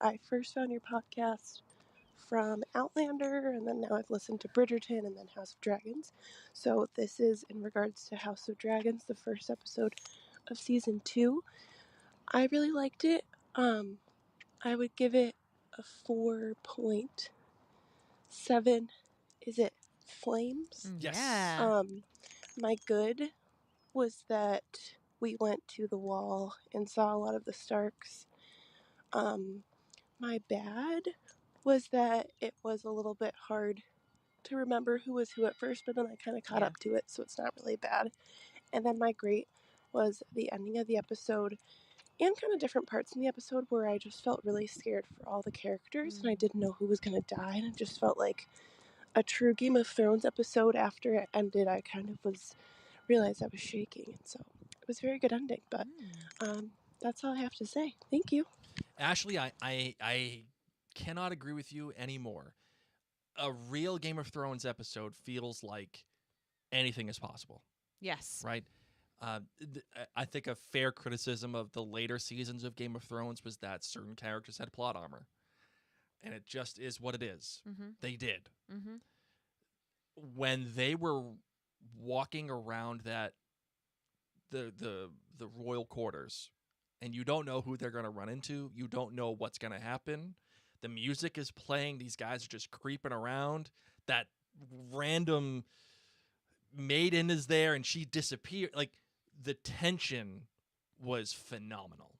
I first found your podcast from Outlander, and then now I've listened to Bridgerton and then House of Dragons. So this is in regards to House of Dragons, the first episode of season 2. I really liked it. I would give it a 4.7. Is it flames. Yes. Yeah. My good was that we went to the wall and saw a lot of the Starks. My bad was that it was a little bit hard to remember who was who at first, but then I kind of caught Yeah. up to it, so it's not really bad. And then my great was the ending of the episode and kind of different parts in the episode where I just felt really scared for all the characters and I didn't know who was going to die, and it just felt like a true Game of Thrones episode. After it ended, I kind of realized I was shaking, and so it was a very good ending. But that's all I have to say. Thank you. Ashley, I cannot agree with you anymore. A real Game of Thrones episode feels like anything is possible, Yes. right? I think a fair criticism of the later seasons of Game of Thrones was that certain characters had plot armor, and it just is what it is. They did. When they were walking around that the royal quarters, and you don't know who they're going to run into, you don't know what's going to happen. The music is playing; these guys are just creeping around. That random maiden is there, and she disappeared. Like, the tension was phenomenal.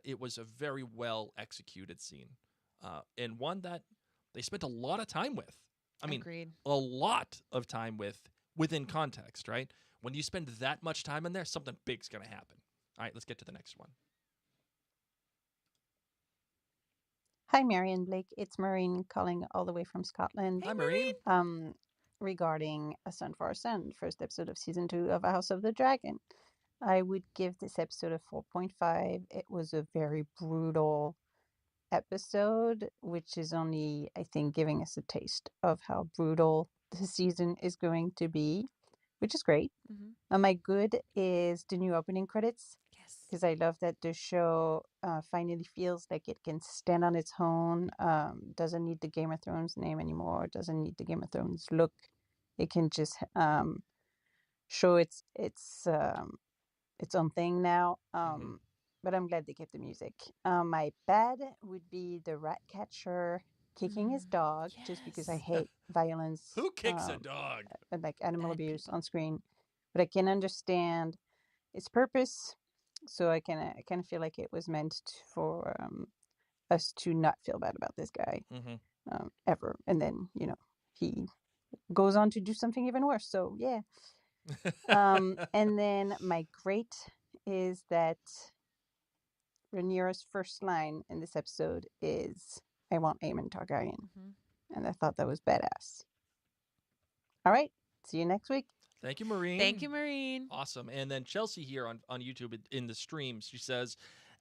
It was a very well executed scene, and one that they spent a lot of time with. I mean, Agreed. a lot of time within context, right? When you spend that much time in there, something big's going to happen. All right, let's get to the next one. Hi, Mary and Blake. It's Maureen calling all the way from Scotland. Hi, Maureen. Regarding A Son for a Son, first episode of season 2 of A House of the Dragon. I would give this episode a 4.5. It was a very brutal episode, which is only, I think, giving us a taste of how brutal the season is going to be, which is great. My good is the new opening credits. Yes. Because I love that the show finally feels like it can stand on its own, doesn't need the Game of Thrones name anymore, doesn't need the Game of Thrones look. It can just show its own thing now. But I'm glad they kept the music. My bad would be the rat catcher kicking his dog, just because I hate violence. Who kicks a dog? And like animal Bad abuse people. on screen. But I can understand its purpose. So I kind of feel like it was meant for us to not feel bad about this guy ever. And then, he goes on to do something even worse. So, yeah. And then my great is that Rhaenyra's first line in this episode is, "I want Aemon Targaryen." And I thought that was badass. All right. See you next week. Thank you, Maureen. Thank you, Maureen. Awesome. And then Chelsea here on YouTube in the stream, she says,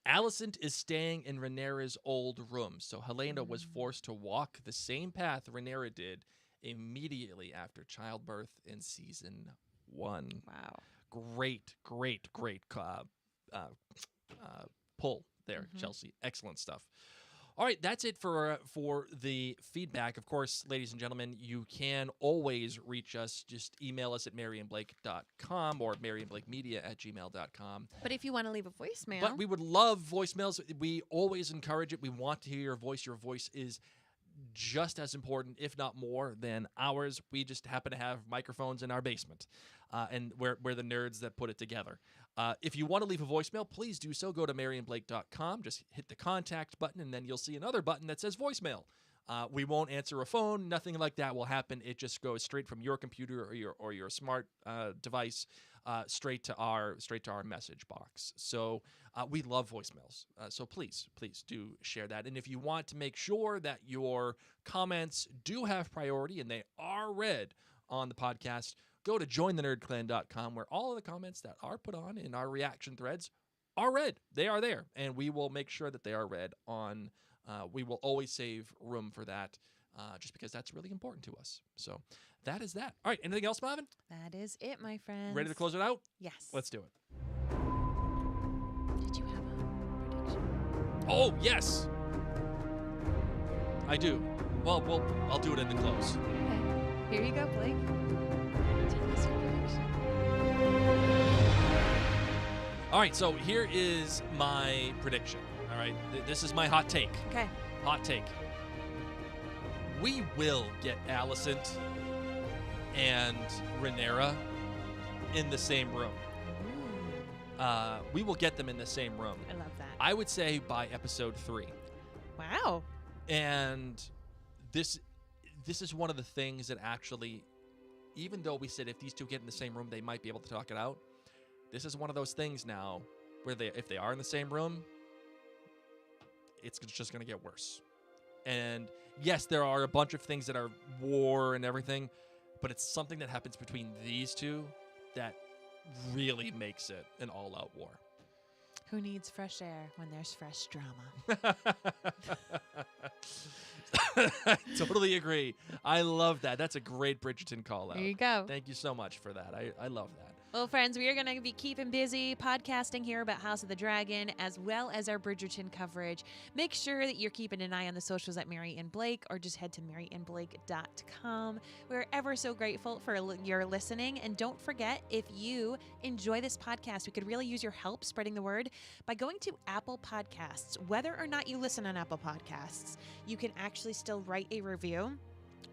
Alicent is staying in Rhaenyra's old room. So Helena was forced to walk the same path Rhaenyra did immediately after childbirth in season 1. Wow. Great pull there, Chelsea. Excellent stuff. All right, that's it for the feedback. Of course, ladies and gentlemen, you can always reach us. Just email us at maryandblake.com or maryandblakemedia@gmail.com. But if you want to leave a voicemail. But we would love voicemails. We always encourage it. We want to hear your voice. Your voice is just as important, if not more, than ours. We just happen to have microphones in our basement, and we're the nerds that put it together. If you want to leave a voicemail, please do so. Go to maryandblake.com. Just hit the contact button, and then you'll see another button that says voicemail. We won't answer a phone. Nothing like that will happen. It just goes straight from your computer or your smart device straight to our message box. So we love voicemails. So please do share that. And if you want to make sure that your comments do have priority and they are read on the podcast, go to jointhenerdclan.com, where all of the comments that are put on in our reaction threads are read. They are there, and we will make sure that they are read on. We will always save room for that, just because that's really important to us. So that is that. All right, anything else, Marvin? That is it, my friends. Ready to close it out? Yes. Let's do it. Did you have a prediction? Oh, yes. I do. Well, I'll do it in the close. Okay. Here you go, Blake. Tell us your prediction. All right, so here is my prediction. All right, this is my hot take. Okay. Hot take. We will get Alicent and Rhaenyra in the same room. We will get them in the same room. I love that. I would say by episode 3. Wow. And this is one of the things that actually, even though we said if these two get in the same room, they might be able to talk it out, this is one of those things now where if they are in the same room, it's just going to get worse. And yes, there are a bunch of things that are war and everything, but it's something that happens between these two that really makes it an all-out war. Who needs fresh air when there's fresh drama? Totally agree. I love that. That's a great Bridgerton call out. There you go. Thank you so much for that. I love that. Well, friends, we are going to be keeping busy podcasting here about House of the Dragon, as well as our Bridgerton coverage. Make sure that you're keeping an eye on the socials at Mary and Blake, or just head to maryandblake.com. We're ever so grateful for your listening. And don't forget, if you enjoy this podcast, we could really use your help spreading the word by going to Apple Podcasts. Whether or not you listen on Apple Podcasts, you can actually still write a review.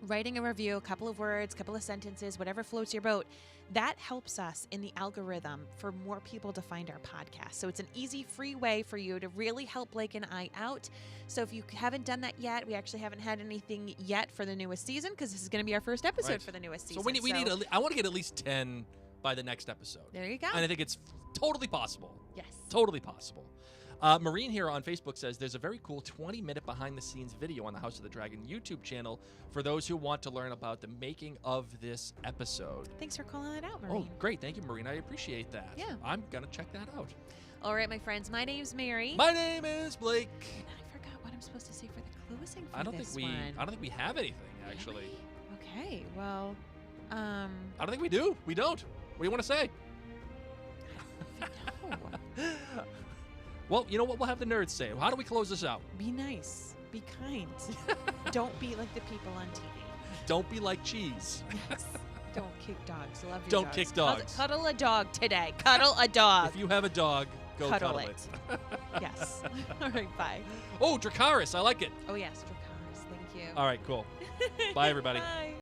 Writing a review, a couple of words, couple of sentences, whatever floats your boat, that helps us in the algorithm for more people to find our podcast. So it's an easy, free way for you to really help Blake and I out. So if you haven't done that yet, we actually haven't had anything yet for the newest season, because this is going to be our first episode for the newest season. So we need I want to get at least 10 by the next episode. There you go. And I think it's totally possible. Yes. Totally possible. Marine here on Facebook says there's a very cool 20-minute behind-the-scenes video on the House of the Dragon YouTube channel for those who want to learn about the making of this episode. Than's for calling it out, Marine. Oh, great. Thank you, Marine. I appreciate that. Yeah. I'm going to check that out. All right, my friends. My name's Mary. My name is Blake. And I forgot what I'm supposed to say for the closing for I don't this think one. I don't think we have anything, actually. Really? Okay, well, I don't think we do. We don't. What do you want to say? No. Well, you know what? We'll have the nerds say. How do we close this out? Be nice. Be kind. Don't be like the people on TV. Don't be like cheese. Yes. Don't kick dogs. Love your Don't dogs. kick dogs. Cuddle a dog today. Cuddle a dog. If you have a dog, go cuddle it. Yes. All right, bye. Oh, Dracarys. I like it. Oh, yes, Dracarys. Thank you. All right, cool. Bye, everybody. Bye.